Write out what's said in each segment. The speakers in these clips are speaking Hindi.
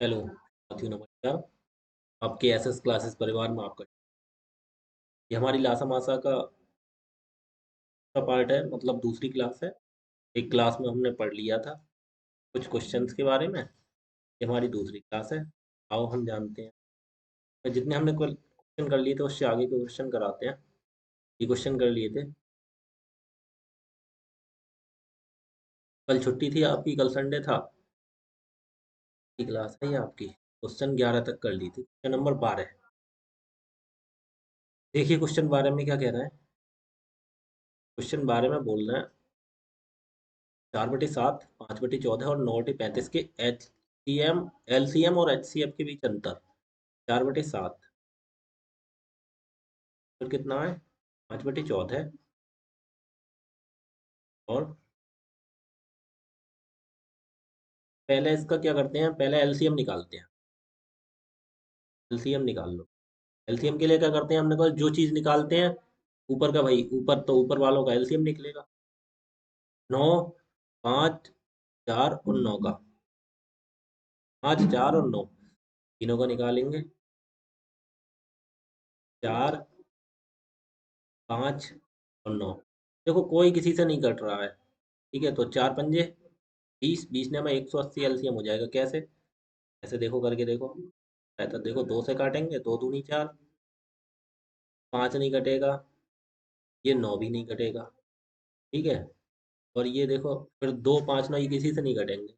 हेलो साथियों, नमस्कार। आपके एसएस क्लासेस परिवार में आपका ये हमारी लासा मासा का पार्ट है, मतलब दूसरी क्लास है। एक क्लास में हमने पढ़ लिया था कुछ क्वेश्चंस के बारे में। ये हमारी दूसरी क्लास है। आओ हम जानते हैं। तो जितने हमने क्वेश्चन कर लिए थे उससे आगे के क्वेश्चन कराते हैं। ये क्वेश्चन कर लिए थे। कल छुट्टी थी आपकी, कल संडे था। की क्लास है ये आपकी। क्वेश्चन 11 तक कर ली थी, क्वेश्चन नंबर 12। देखिए क्वेश्चन 12 में क्या कह रहा है। क्वेश्चन 12 में बोल रहे हैं 4/7, 5/14 और 9/35 के एलसीएम और एचसीएफ के बीच अंतर। 4/7 फिर कितना है, 5/14 और पहले इसका क्या करते हैं, पहले एलसीएम निकालते हैं। एलसीएम निकाल लो। एलसीएम के लिए क्या करते हैं, हमने कहा जो चीज निकालते हैं ऊपर का, भाई ऊपर तो ऊपर वालों का एलसीएम निकलेगा। 9, 5, 4 और 9 का। 5, 4 और 9 तीनों का निकालेंगे। 4, 5 और 9। देखो कोई किसी से नहीं कट रहा है। ठीक है, तो 4 पंजे 20, 20 ने हमें 180 एलसीएम हो जाएगा। कैसे? ऐसे देखो, करके देखो। ऐसा देखो, 2 से काटेंगे, 2 दूनी 4। 5 नहीं कटेगा, ये 9 भी नहीं कटेगा। ठीक है। और ये देखो, फिर 2, 5, 9 ये किसी से नहीं कटेंगे।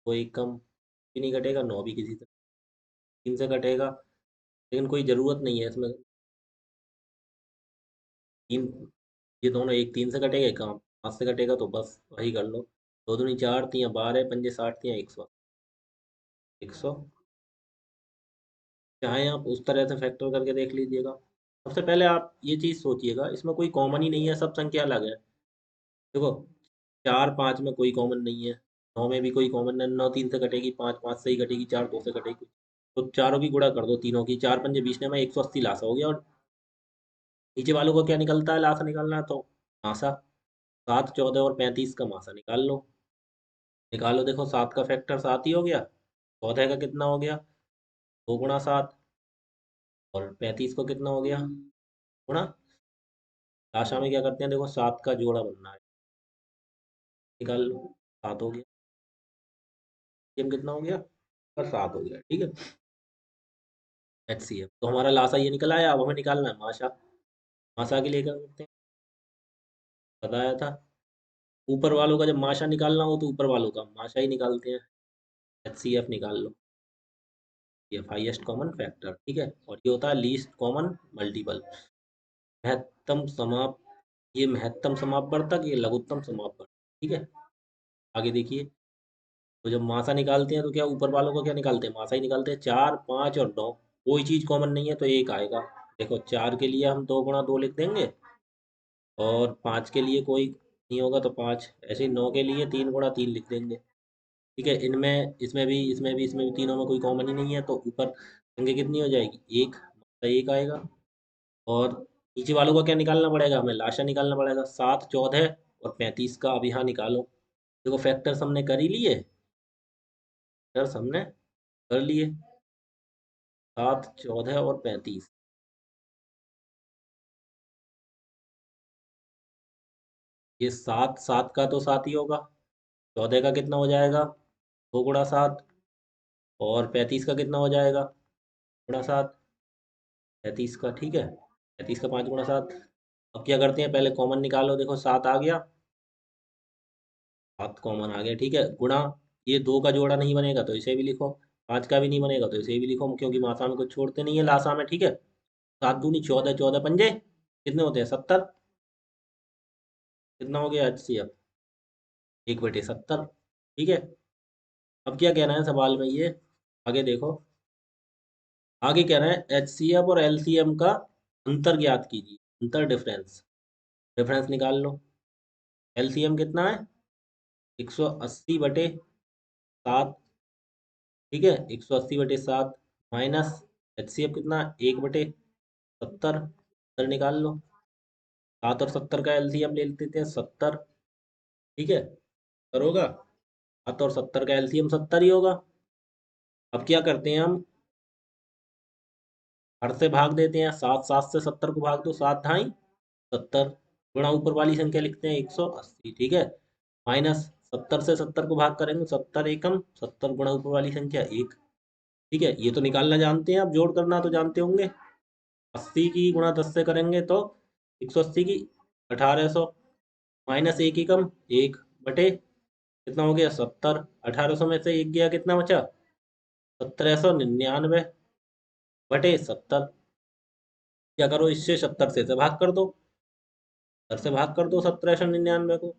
कोई कम भी नहीं कटेगा, 9 भी किसी से 3 से कटेगा। लेकिन कोई ज़रूरत नहीं है इसमें। 3, ये दोनों एक 3 से कटेगा, एक 5 से कटेगा, तो बस वही कर लो। 2 दूनी 4, 3 12, पंजे 60, 3 100। 100। चाहे आप उस तरह से फैक्टर करके देख लीजिएगा। सबसे पहले आप ये चीज़ सोचिएगा, इसमें कोई कॉमन ही नहीं है, सब संख्या अलग है। देखो, 4, 5 में कोई कॉमन नहीं है। 9 में भी कोई कॉमन नहीं। 9 3 से कटेगी, 5 5 से ही कटेगी, 4 2 से कटेगी। तो चारों की गुणा कर दो, तीनों की। 4 पंजे 20 ने में 180 लासा हो गया। और नीचे वालों को क्या निकलता है, लासा निकालना है तो मासा। 7, 14 और 35 का मासा निकाल लो। निकालो, देखो 7 का फैक्टर 7 ही हो गया। 14 का कितना हो गया, 2 गुणा 7। और 35 को कितना हो गया, गुणा। लाशा में क्या करते हैं, देखो 7 का जोड़ा बनना है। निकाल लो, 7 हो गया। ये कितना हो गया, पर 7 हो गया। ठीक है। एचसीएफ तो हमारा लासा ये निकल आया। अब हमें निकालना है माशा। माशा के लिए क्या करते हैं, बताया था। ऊपर वालों का जब माशा निकालना हो तो ऊपर वालों का माशा ही निकालते हैं। एचसीएफ निकाल लो। ये हाईएस्ट कॉमन फैक्टर। ठीक है, और ये होता है लीस्ट कॉमन मल्टीपल। महत्तम समाप ये महत्तम समापवर्तक, ये लघुत्तम समापवर्तक। ठीक है। आगे देखिए। तो जब मासा निकालते हैं तो क्या ऊपर वालों को क्या निकालते हैं, मासा ही निकालते हैं। 4, 5 और 9, कोई चीज कॉमन नहीं है तो एक आएगा। देखो 4 के लिए हम 2 गुणा 2 लिख देंगे। और 5 के लिए कोई नहीं होगा तो 5। ऐसे ही 9 के लिए 3 गुणा 3 लिख देंगे। ठीक है। इनमें इसमें भी तीनों में कोई कॉमन ही नहीं है, तो ऊपर संख्या कितनी हो जाएगी, एक। मतलब एक आएगा। और नीचे वालों का क्या निकालना पड़ेगा, हमें लाशा निकालना पड़ेगा। 7, 14 और 35 का अब यहाँ निकालो। देखो फैक्टर्स हमने कर ही लिए। फैक्टर्स हमने कर लिए। 7, 14 और 35। ये 7, 7 का तो 7 ही होगा। 14 का कितना हो जाएगा, 2 गुणा 7। और 35 का कितना हो जाएगा, गुणा 7। 35 का, ठीक है। 35 का 5 गुणा 7। अब क्या करते हैं, पहले कॉमन निकालो। देखो 7 आ गया। 7 कॉमन आ गया। ठीक है, गुणा। ये 2 का जोड़ा नहीं बनेगा तो इसे भी लिखो। 5 का भी नहीं बनेगा तो इसे भी लिखो, क्योंकि मासा में कुछ छोड़ते नहीं है लासा में। ठीक है। 7 दूनी 14, 14 पंजे कितने होते हैं, 70। कितना हो गया एचसीएफ, 1/70। ठीक है। अब क्या कहना है सवाल में ये, आगे देखो। आगे कह रहे हैं एचसीएफ और एलसीएम का अंतर ज्ञात कीजिए। अंतर, डिफरेंस। डिफरेंस निकाल लो। एलसीएम कितना है, 180/7। ठीक है, 180/7 माइनस एचसीएफ कितना, 1/70। सत्तर निकाल लो। 7 और 70 का एलसीएम ले लेते हैं, 70। ठीक है, 70 होगा। 7 और 70 का एलसीएम 70 ही होगा। अब क्या करते हैं हम, हर से भाग देते हैं, सात सात से 70 को भाग दो, सात ढाई 70, गुणा ऊपर वाली संख्या लिखते हैं 180, ठीक है। माइनस 70 से 70 को भाग करेंगे, 70 एकम 70 गुणा ऊपर वाली संख्या एक, ठीक है। ये तो निकालना जानते हैं, अब जोड़ करना तो जानते होंगे। 80 की गुणा 10 से करेंगे तो 180 की 1800, माइनस एक एकम एक, बटे कितना हो गया 70, 1800 में से एक गया, कितना बचा 1799, बटे 70। क्या करो, इससे 70 से भाग कर दो, 70 से भाग कर दो 1799 को।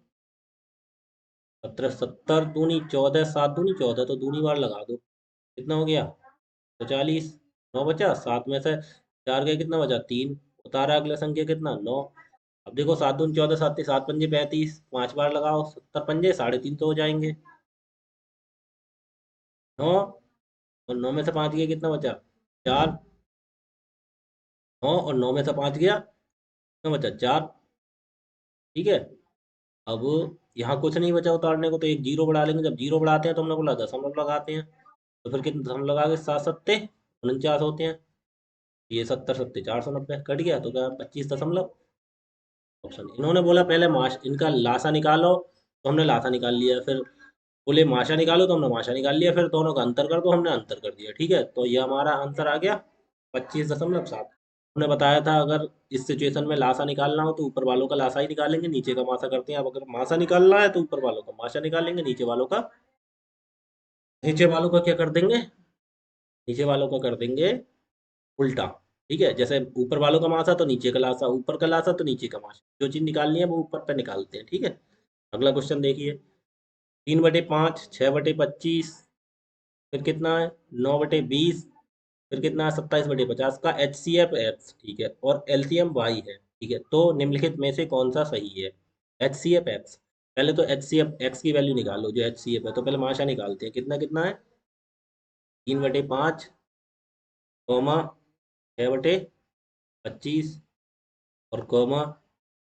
70 दूनी 14, 7 दूनी 14, तो दूनी बार लगा दो, कितना हो गया 140, 9 बचा, 7 में से 4 गए, कितना बचा 3, उतारा अगला संख्या कितना 9। अब देखो 7 दूनी 14, 7 7 पंजे 35, 5 बार लगाओ, 70 पंजे 3.5 तो हो जाएंगे, 9, और 9 में से 5 गया, कितना बचा 4, 9 और 9 में से 5 गया, कितना बचा 4, ठीक है। अब यहाँ कुछ नहीं बचा उतारने को, तो एक जीरो बढ़ा लेंगे, जब जीरो बढ़ाते हैं तो हमने बोला दशमलव लगाते हैं, तो फिर कितने दशमलव लगा के, 7 सत्ते 49 होते हैं, ये 70 सत्ते 490 कट गया, तो क्या 25 दशमलव, ऑप्शन। इन्होंने बोला पहले माश इनका लासा निकालो, तो हमने लासा निकाल लिया, फिर बोले माशा निकालो, तो हमने माशा निकाल लिया, फिर दोनों का अंतर कर दो, हमने अंतर कर दिया, ठीक है। तो ये हमारा आंसर आ गया 25.7। हमने बताया था अगर इस सिचुएशन में लासा निकालना हो तो ऊपर वालों का लासा ही निकालेंगे, नीचे का मासा करते हैं। अब अगर मासा निकालना है तो ऊपर वालों का माशा निकालेंगे, नीचे वालों का क्या कर देंगे, नीचे वालों का कर देंगे उल्टा, ठीक है। जैसे ऊपर वालों का मासा तो नीचे का लासा, ऊपर का लासा तो नीचे का मासा, जो चीज निकालनी है वो ऊपर पे निकालते हैं, ठीक है। अगला क्वेश्चन देखिए, 3/5, 6/25, फिर कितना है 9/20, फिर कितना है 27/50 का एच सी एफ एक्स, ठीक है, और एलसीएम वाई है, ठीक है। तो निम्नलिखित में से कौन सा सही है, एच सी एफ एक्स। पहले तो एच सी एफ एक्स की वैल्यू निकालो, जो एच सी एफ है, तो पहले माशा निकालते हैं, कितना कितना है 3/5, कौमा 6/25, और कौमा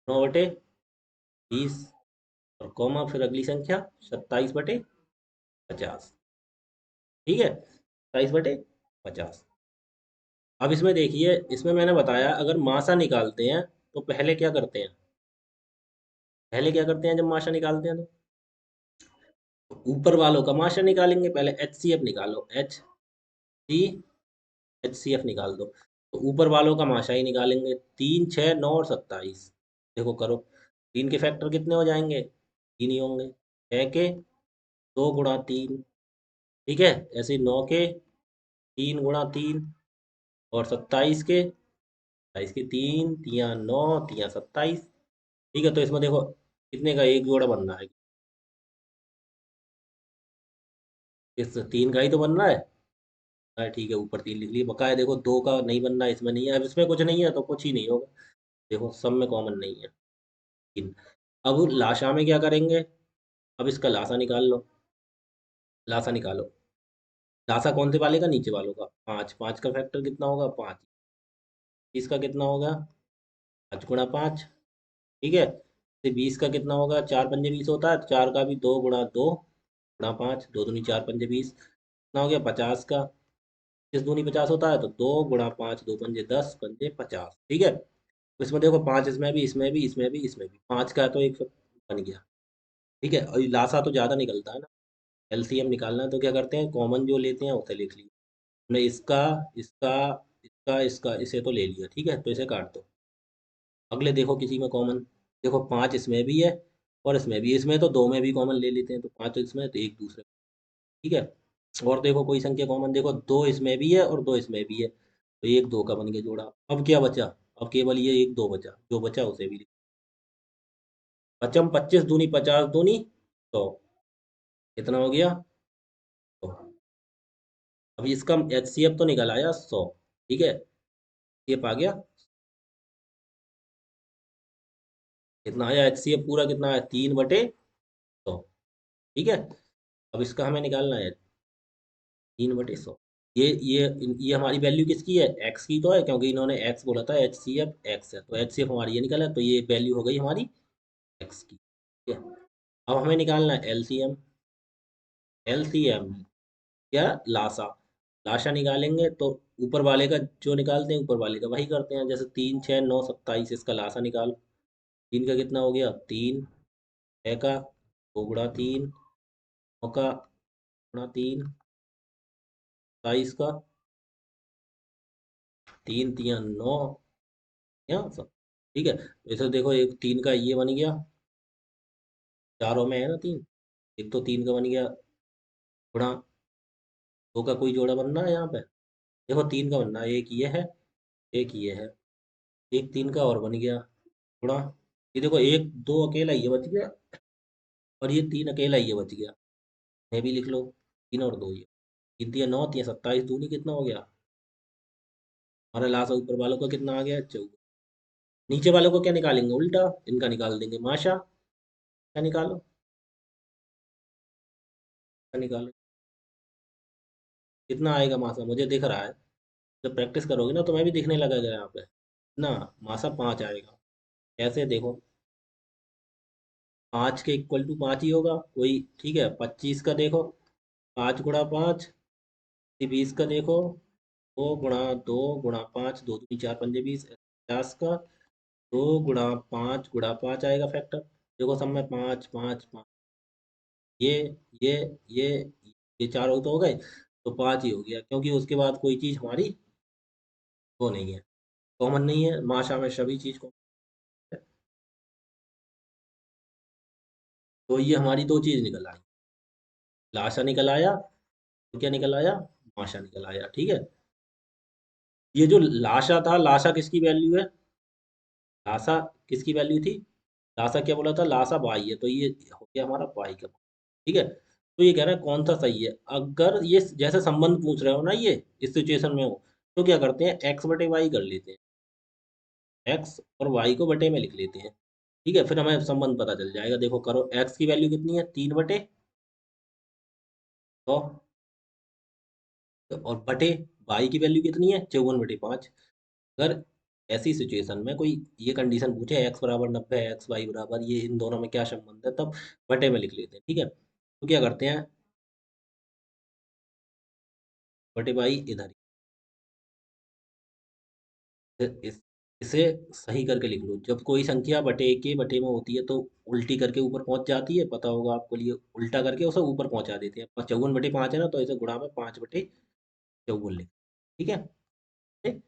9/20, और कौमा फिर अगली संख्या 27/50, ठीक है, 27/50। अब इसमें देखिए, इसमें मैंने बताया अगर मासा निकालते हैं तो पहले क्या करते हैं, पहले क्या करते हैं जब माशा निकालते हैं तो ऊपर वालों का माशा निकालेंगे, पहले एच सी एफ निकालो, एच सी एफ निकाल दो, तो ऊपर वालों का माशा ही निकालेंगे, 3, 6, 9 और 27, देखो करो, 3 के फैक्टर कितने हो जाएंगे, 3 ही होंगे, 6 के 2 गुणा 3, ठीक है, ऐसे 9 के 3 गुणा 3, और 27 के 3 3 9 3 27, ठीक है। तो इसमें देखो कितने का एक जोड़ा बन रहा है, इस 3 का ही तो बन रहा है, हाँ ठीक है, ऊपर 3 लिख लिए, बकाया देखो 2 का नहीं बन रहा है, इसमें नहीं है, अब इसमें कुछ नहीं है तो कुछ ही नहीं होगा, देखो सब में कॉमन नहीं है, तीन। अब लाशा में क्या करेंगे, अब इसका लाशा निकाल लो, लाशा निकालो, लाशा कौन से वाले का, नीचे वालों का, 5, 5 का फैक्टर कितना होगा 5, इसका कितना होगा 5 गुणा 5, ठीक है। फिर 20 का कितना होगा, 4 पंजे 20 होता है, तो 4 का भी 2 गुणा 2 गुणा 5, 2 दूनी 4 पंजे 20, कितना हो गया 50 का, 20 दूनी 50 होता है, तो 2 गुणा 5, 2 पंजे 10 पंजे 50, ठीक है। तो इसमें देखो 5 इसमें भी, इसमें भी, इसमें भी, इसमें भी 5 का है, तो एक बन गया, ठीक है। और ये लासा तो ज़्यादा निकलता है ना, एलसीएम निकालना है तो क्या करते हैं, कॉमन जो लेते हैं उसे लिख लिया हमने, इसका इसका इसका इसे तो ले लिया, ठीक है, तो इसे काट दो। अगले देखो किसी में कॉमन, देखो 5 इसमें भी है और इसमें भी, इसमें तो दो में भी कॉमन ले लेते हैं, तो 5 इसमें तो एक दूसरे, ठीक है। और देखो कोई संख्या कॉमन, देखो 2 इसमें भी है और 2 इसमें भी है, तो एक दो का बन के जोड़ा। अब क्या बचा, अब केवल ये एक दो बचा, जो बचा उसे भी पचम 25 दूनी 50 दूनी 100, कितना हो गया 100। अब इसका एच सी एफ तो निकल आया 100, ठीक है, एफ आ गया, कितना आया एच सी एफ पूरा, कितना आया 3/100, ठीक है। अब इसका हमें निकालना है 3/100, ये हमारी वैल्यू किसकी है, एक्स की तो है, क्योंकि इन्होंने एक्स बोला था, एच सी एफ एक्स है, तो एच सी एफ हमारी ये निकला, तो ये वैल्यू हो गई हमारी एक्स की, ठीक है। अब हमें निकालना है एलसीएम, एलसीएम क्या, लासा, लाशा निकालेंगे तो ऊपर वाले का जो निकालते हैं ऊपर वाले का वही करते हैं। जैसे 3 6 9 27, इसका लाशा निकाल। 3 का कितना हो गया 3, 6 का 2 गुणा 3, 9 का गुणा 3, 27 का 3 3 9, यहाँ सब ठीक है। वैसे देखो एक 3 का ये बन गया, चारों में है ना 3, एक तो 3 का बन गया गुणा 2 का कोई जोड़ा बनना है यहाँ पे। देखो 3 का बनना है, एक ये है एक ये है, एक 3 का और बन गया गुणा, ये देखो एक दो अकेला ये बच गया और ये 3 अकेला ये बच गया। मैं भी लिख लो 3 और 2 ये 3 3 9, 3 27 दूनी कितना हो गया हमारा लास्ट। ऊपर वालों का कितना आ गया 14। नीचे वालों को क्या निकालेंगे उल्टा, इनका निकाल देंगे माशा। क्या निकालो, क्या निकालो, कितना आएगा मासा मुझे दिख रहा है। जब प्रैक्टिस करोगे ना तो मैं भी दिखने लगेगा यहाँ पे ना। मासा 5 आएगा। कैसे देखो, 5 के इक्वल टू 5 ही होगा वही ठीक है। 25 का देखो 5 गुणा 5, 20 का देखो 2 गुणा 2 गुणा 5, 2 दूनी 4 पंजे 20, 50 का 2 गुणा 5 गुणा 5 आएगा फैक्टर। देखो सब में 5 5 5, ये ये ये ये चारों तो हो गए, तो 5 ही हो गया क्योंकि उसके बाद कोई चीज़ हमारी वो नहीं है, कॉमन नहीं है। माशा में सभी चीज़ को, तो ये हमारी दो चीज़ निकल आई। लाशा निकल आया तो क्या निकल आया, माशा निकल आया ठीक है। ये जो लाशा था, लाशा किसकी वैल्यू है, लाशा किसकी वैल्यू थी, लाशा क्या बोला था, लाशा वाई है, तो ये हो गया हमारा वाई का ठीक है। तो ये कह रहा है कौन सा सही है। अगर ये जैसे संबंध पूछ रहे हो ना, ये इस सिचुएशन में हो तो क्या करते हैं एक्स बटे वाई कर लेते हैं, एक्स और वाई को बटे में लिख लेते हैं ठीक है। फिर हमें संबंध पता चल जाएगा। देखो करो, एक्स की वैल्यू कितनी है 3/100, और बटे वाई की वैल्यू कितनी है 54/5। अगर ऐसी सिचुएशन में कोई ये कंडीशन पूछे एक्स बराबर 90 है, एक्स वाई बराबर ये, इन दोनों में क्या संबंध है, तब बटे में लिख लेते हैं ठीक है। तो क्या करते हैं, बटे बाई इधर इस इसे सही करके लिख लो। जब कोई संख्या बटे के बटे में होती है तो उल्टी करके ऊपर पहुंच जाती है, पता होगा आपको, लिए उल्टा करके उसे ऊपर पहुंचा देते हैं। 54/5 है ना, तो इसे गुणा में 5/54 लिख, ठीक है। ठीक?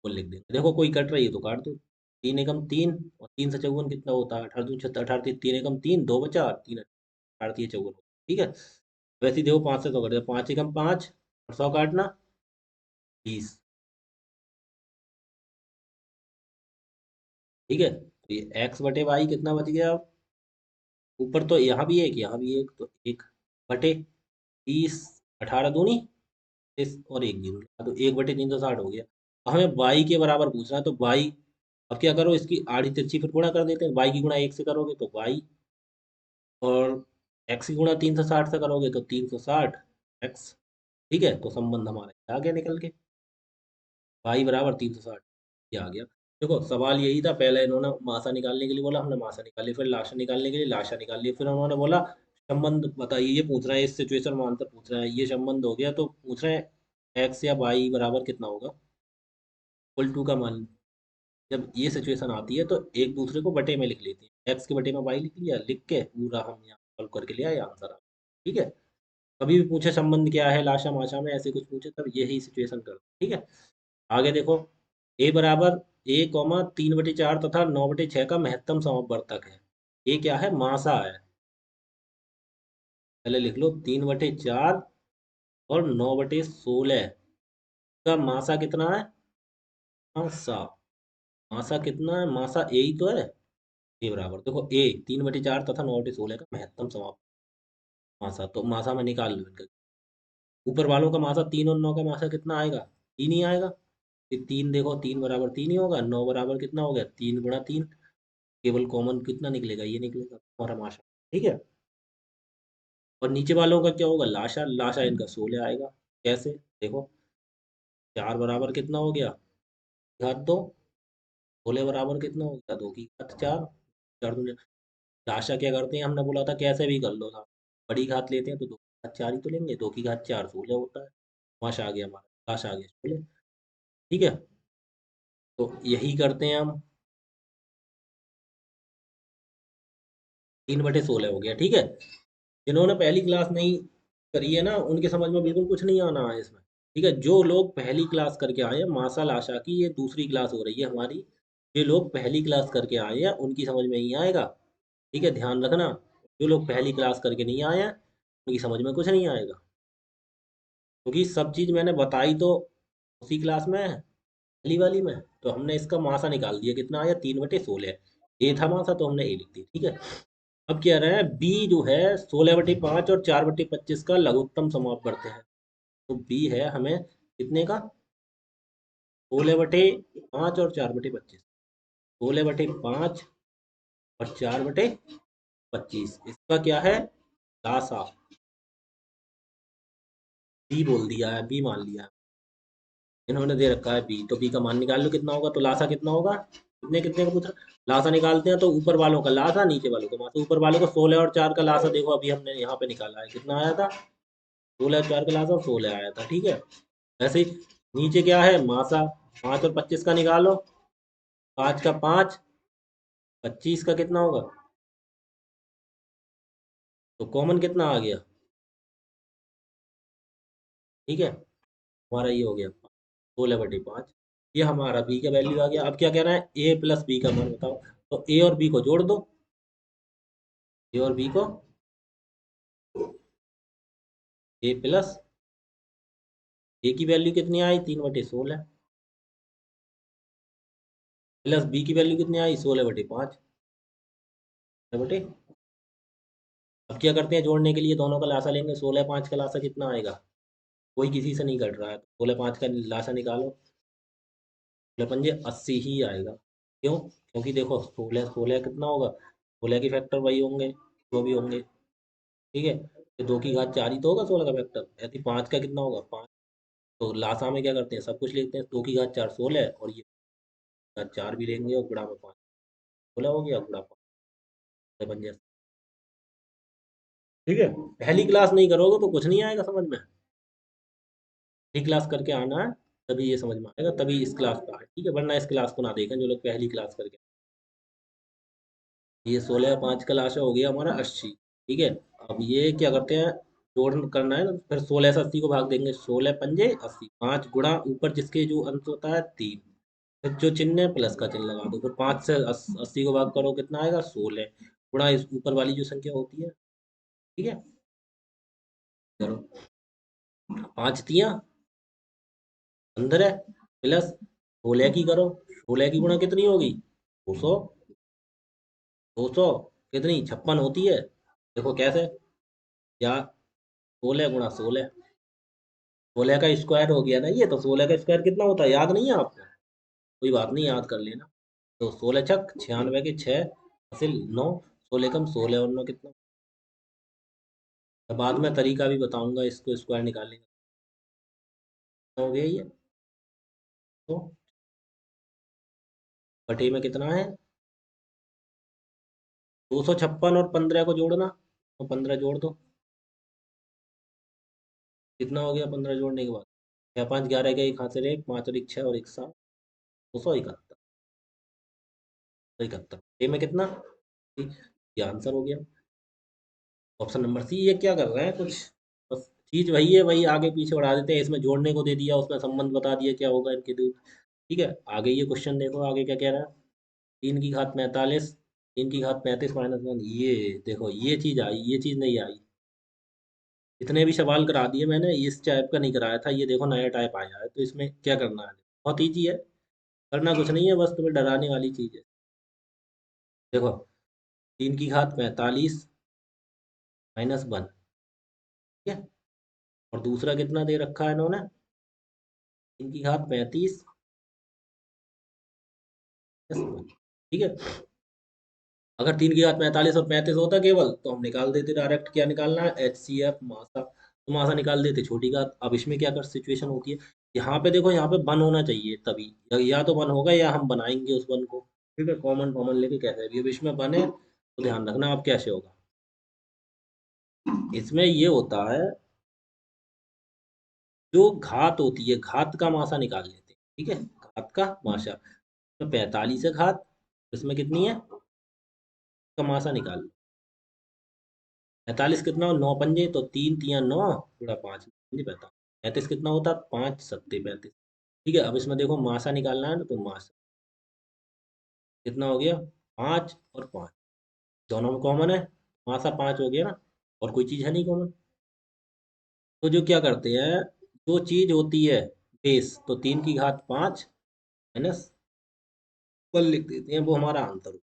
वो लिख देंगे। देखो कोई कट रही है तो काट दो, 3 एकम 3 और 3 से 54 कितना होता है 18 दूनी 18, 3 एकम 3 2 बचा और 3 18 54 ठीक है। वैसे ही देखो 5 से 100 कट जाए, 5 एकम 5 और 100 काटना 20 ठीक है। तो ये एक्स बटे वाई कितना बच गया अब, ऊपर तो यहाँ भी एक यहाँ भी एक, तो एक बटे 30, 18 दूनी इस और एक जीरो, तो 1/360 हो गया। अब हमें वाई के बराबर पूछना है तो वाई, अब क्या करो इसकी आड़ी तिरछी फिर गुणा कर देते हैं। वाई की गुणा 1 से करोगे तो वाई, और एक्स की गुणा 360 से करोगे तो 360 एक्स ठीक है। तो संबंध हमारा आ गया निकल के, वाई बराबर 360, ये आ गया। देखो सवाल यही था, पहले इन्होंने मासा निकालने के लिए बोला, हमने मासा निकाल लिया, फिर लाशा निकालने के लिए लाशा निकाल लिया, फिर उन्होंने बोला संबंध बताइए, ये पूछ रहे हैं इस सिचुएशन में आंसर पूछ रहे हैं, ये संबंध हो गया तो पूछ रहे हैं एक्स या वाई बराबर कितना होगा, इक्वल टू का मान। जब ये सिचुएशन आती है तो एक दूसरे को बटे में लिख लेते हैं, एक्स के बटे में वाई लिख लिया, लिख के पूरा हम यहाँ सॉल्व करके ले आए आंसर आ, ठीक है। कभी भी पूछे संबंध क्या है लाशा माशा में, ऐसे कुछ पूछे तब यही सिचुएशन कर, ठीक है। आगे देखो, ए बराबर A, 3/4 तथा 9/6 का महत्तम समवर्तक है। ये क्या है, मासा है। पहले लिख लो 3/4 और 9/16 का मासा कितना है, मासा, मासा कितना है, मासा ए ही तो है। ए बराबर देखो A, 3/4 तथा 9/16 का महत्तम समाप्त मासा, तो मासा में निकाल लो इनका। ऊपर वालों का मासा 3 और 9 का मासा कितना आएगा, 3 ही आएगा। फिर 3 देखो 3 बराबर 3 ही होगा, 9 बराबर कितना हो गया 3 गुणा 3, केवल कॉमन कितना निकलेगा ये निकलेगा हमारा माशा, ठीक है। और नीचे वालों का क्या होगा, लाशा, लाशा इनका 16 आएगा। कैसे देखो, 4 बराबर कितना हो गया, घात 2, 16 बराबर कितना हो गया 2 की घात 4, 4 दूनी। लाशा क्या करते हैं, हमने बोला था कैसे भी कर लो था, बड़ी घात लेते हैं तो 2 की घात 4 ही तो लेंगे, 2 की घात 4 16 होता है। माशा आ गया, हमारा क्लास आ गया, बोले ठीक है। तो यही करते हैं हम, 3/16 हो गया, ठीक है। जिन्होंने पहली क्लास नहीं करी है ना, उनके समझ में बिल्कुल कुछ नहीं आना है इसमें। ठीक है, जो लोग पहली क्लास करके आए हैं, माशाल आशा की ये दूसरी क्लास हो रही है हमारी, जो लोग पहली क्लास करके आए हैं उनकी समझ में नहीं आएगा। ठीक है, ध्यान रखना, जो लोग पहली क्लास करके नहीं आए हैं उनकी समझ में कुछ नहीं आएगा, क्योंकि सब चीज़ मैंने बताई तो उसी क्लास में है, पहली वाली में। तो हमने इसका मासा निकाल दिया, कितना आया, 3/16। ए था मासा तो हमने ए लिख दिया, ठीक है। अब कह रहे हैं बी जो है 16/5 और 4/25 का लघुत्तम समाप करते हैं। तो बी है हमें कितने का, 16/5 और 4/25, 16/5 और 4/25, इसका क्या है, लासा। बी बोल दिया है, बी मान लिया है। इन्होंने दे रखा है बी, तो बी का मान निकाल लो कितना होगा, तो लासा कितना होगा, कितने कितने का पूछा। लासा निकालते हैं तो ऊपर वालों का लासा, नीचे वालों का मासा। ऊपर वालों को 16 और 4 का लासा देखो अभी हमने यहाँ पे निकाला है, कितना आया था, 16 और 4 का लासा 16 आया था, ठीक है। ऐसे ही नीचे क्या है, मासा, 5 और 25 का निकालो, 5 का 5, 25 का कितना होगा, तो कॉमन कितना आ गया, ठीक है। हमारा ये हो गया 16/5, ये हमारा बी का वैल्यू आ गया। अब क्या कहना है, ए प्लस बी का मान बताओ। तो ए और बी को जोड़ दो, ए और बी को, ए प्लस, ए की वैल्यू कितनी आई, 3/16, प्लस बी की वैल्यू कितनी आई, 16/5 बटे। अब क्या करते हैं, जोड़ने के लिए दोनों का लासा लेंगे, 16/5 का लासा कितना आएगा, कोई किसी से नहीं कट रहा है, तो 16/5 का लासा निकालो, 16×5 = 80 ही आएगा। क्यों, क्योंकि देखो 16 16 कितना होगा, 16 के फैक्टर वही होंगे जो भी होंगे, ठीक है। तो 2 की घात 4 ही तो होगा 16 का फैक्टर, ऐसे 5 का कितना होगा, 5। तो लासा में क्या करते हैं, सब कुछ लिखते हैं, 2 की घात 4 16, और ये घात 4 भी लेंगे और गुणा में 5, 16 हो गया, गुणा 5 बन जाए, ठीक है। पहली क्लास नहीं करोगे तो कुछ नहीं आएगा समझ में, पहली क्लास करके आना है, तभी ये समझ में आएगा, तभी इस क्लास का है, ठीक है। वरना इस क्लास को ना देखें जो लोग पहली क्लास करके। ये 16/5 का लाशा हो गया हमारा 80, ठीक है। अब ये क्या करते हैं, जोड़ करना है ना, फिर 16 से 80 को भाग देंगे, 16×5 = 80, 5 गुणा ऊपर जिसके जो अंत होता है 3, फिर जो चिन्ह है प्लस का चिन्ह लगा दो, फिर 5 से 80 को भाग करो, कितना आएगा, 16 गुणा इस ऊपर वाली जो संख्या होती है, ठीक है। करो, 5 × 3 = 15, प्लस 16 की करो, 16 की गुणा कितनी होगी, 200, 200 कितनी 56 होती है, देखो कैसे, या 16 × 16, 16 का स्क्वायर हो गया ना ये, तो 16 का स्क्वायर कितना होता है, याद नहीं है आपको, कोई बात नहीं, याद कर लेना। तो 16×6 = 96 के 6 हासिल 9, 16 कम 16 और 9 कितना। बाद में तरीका भी बताऊंगा इसको स्क्वायर निकालने का, हो गया ये। तो बटे में कितना है, 256, और 15 को जोड़ना, तो 15 जोड़ दो, कितना हो गया 15 जोड़ने के बाद, 6×5 = 11 का, एक हाथ से एक, 5 और 1 6 और 1 7, 271, 271 ए में कितना, ये आंसर हो गया, ऑप्शन नंबर सी। ये क्या कर रहे हैं कुछ, बस चीज वही है, वही आगे पीछे बढ़ा देते हैं, इसमें जोड़ने को दे दिया, उसमें संबंध बता दिया क्या होगा इनके बीच, ठीक है। आगे ये क्वेश्चन देखो, आगे क्या कह रहा है, 3 की घात 45, 3 की घात 35 - 1, ये देखो ये चीज आई, ये चीज नहीं आई। इतने भी सवाल करा दिए मैंने, इस टाइप का नहीं कराया था, ये देखो नया टाइप आया है, तो इसमें क्या करना है, बहुत ईजी है, करना कुछ नहीं है, बस तुम्हें डराने वाली चीज है। देखो, 3 की घात 45 - 1, ठीक है। और दूसरा कितना दे रखा है इन्होंने, 3 की घात 35 - 1, ठीक है। अगर 3 की घात 45 और 35 होता केवल, तो हम निकाल देते डायरेक्ट, क्या निकालना है, HCF मासा, तो मासा निकाल देते छोटी घात। अब इसमें क्या कर सिचुएशन होती है, यहाँ पे देखो, यहाँ पे वन होना चाहिए तभी, या तो वन होगा या हम बनाएंगे उस वन को, ठीक है, कॉमन कॉमन लेके कैसे भी। अब इसमें बने तो ध्यान रखना आप कैसे होगा, इसमें ये होता है, जो घात होती है, घात का मासा निकाल लेते हैं, ठीक है, घात का मासा। तो 45 है घात, इसमें कितनी है, का मासा निकाल लो। 45 कितना हो, 9 पंजे तो 3 तिया 9, पूरा 5 पंजे 45। 35 कितना होता, 5 सत्ते 35। ठीक है, अब इसमें देखो मासा निकालना है, तो मासा कितना हो गया, 5 और 5, दोनों में कॉमन है, मासा 5 हो गया ना, और कोई चीज़ है नहीं कॉमन। तो जो क्या करते हैं, जो चीज़ होती है बेस, तो 3 की घात 5 माइनस 1 लिख देते हैं, वो हमारा आंसर हो।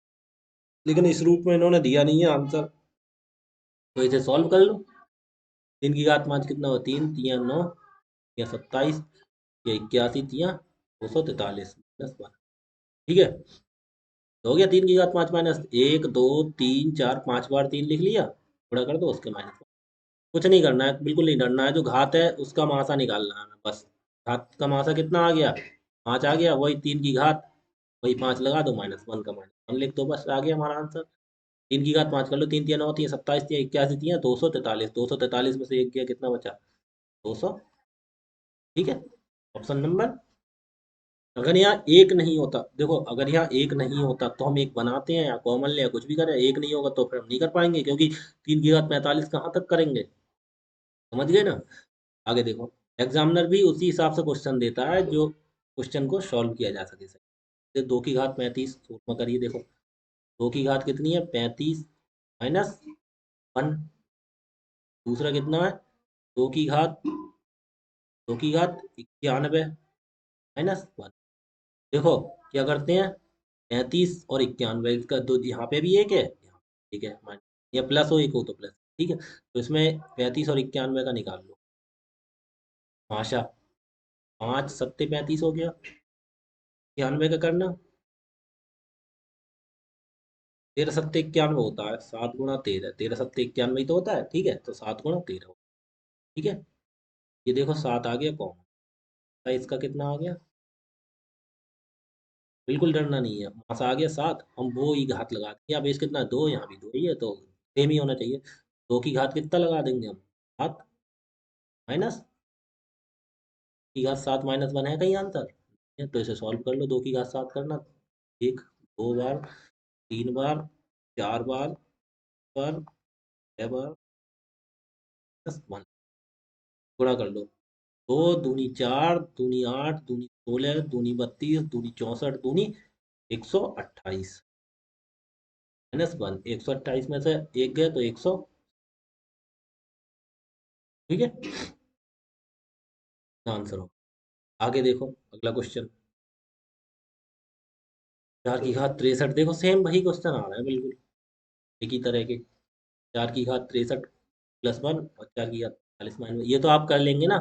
लेकिन इस रूप में इन्होंने दिया नहीं है आंसर, तो इसे सॉल्व कर लो। 3 की घात 5 कितना हो, 3 तिया 9 या 27 या 81 तिया 243 प्लस 1। ठीक है, तो हो गया 3 की घात 5 माइनस 1 2 3 4, 5 बार 3 लिख लिया, थोड़ा कर दो उसके माइनस। कुछ नहीं करना है, बिल्कुल नहीं डरना है, जो घात है उसका मासा निकालना है हमें बस। घात का मासा कितना आ गया, 5 आ गया, वही 3 की घात, वही 5 लगा दो, माइनस 1 का माइनस 1 लिख दो, बस आ गया हमारा आंसर। 3 की घात 5 कर लो, 3 तिया 9 तिया 27 तिया 81 तिया 243, 243 में से एक गया, कितना बचा, 200। ठीक है, ऑप्शन नंबर। अगर यहाँ एक नहीं होता, देखो अगर यहाँ एक नहीं होता तो हम एक बनाते हैं या कॉमन ले या कुछ भी करें, एक नहीं होगा तो फिर हम नहीं कर पाएंगे, क्योंकि 3 की घात 45 कहाँ तक करेंगे, समझ गए ना। आगे देखो, एग्जामिनर भी उसी हिसाब से क्वेश्चन देता है जो क्वेश्चन को सॉल्व किया जा सके सही। 2 की घात 35 में करिए, देखो 2 की घात कितनी है, 35 माइनस 1। दूसरा कितना है, 2 की घात 91 माइनस 1। देखो क्या करते हैं, 35 और 91, इसका दो यहाँ पे भी एक है, यहाँ ठीक है माइनस, या प्लस हो, एक हो तो प्लस। ठीक है, तो इसमें 35 और 91 का निकाल लो भाषा। 5 सत्ते 35 हो गया, 91 का करना, 13 सत्ते 91 होता है, 7 गुणा 13, 13 सत्ते 91 ही तो होता है, ठीक है, तो 7 गुणा 13। ठीक है, ये देखो 7 आ गया कॉमन, इसका कितना आ गया, बिल्कुल डरना नहीं है, वहां से आ गया 7, हम वो ही घात लगा देंगे, अब इसका कितना 2, यहाँ भी 2 ही है, तो सेम ही होना चाहिए। 2 की घात कितना लगा देंगे हम, 7 माइनस की घात 7 माइनस 1 है कहीं आंसर, तो इसे सॉल्व कर लो। 2 की घात 7 करना, एक, 2 बार, 3 बार, 4 बार, बार, 6 बार, 10 बार, गुणा कर लो। 2 दूनी 4 दूनी 8 दूनी 16 दूनी 32 दूनी 64 दूनी 128 माइनस 1, 128 में से एक गया तो 100। ठीक है, आंसर हो। आगे देखो अगला क्वेश्चन, 4 की घात 63, देखो सेम वही क्वेश्चन आ रहा है बिल्कुल एक ही तरह के। 4 की घात 63 प्लस 1 और 4 की घात 40 माइनस, ये तो आप कर लेंगे ना,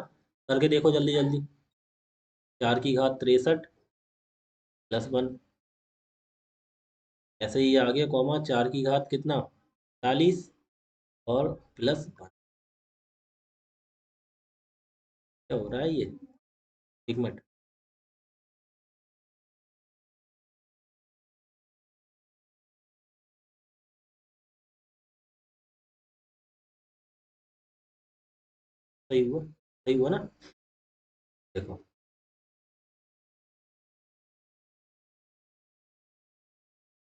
करके देखो जल्दी जल्दी। 4 की घात 63 प्लस 1, ऐसे ही आ गया कॉमा, 4 की घात कितना 40 और प्लस 1। क्या हो रहा है ये, एक मिनट, सही हुआ, सही हुआ ना। देखो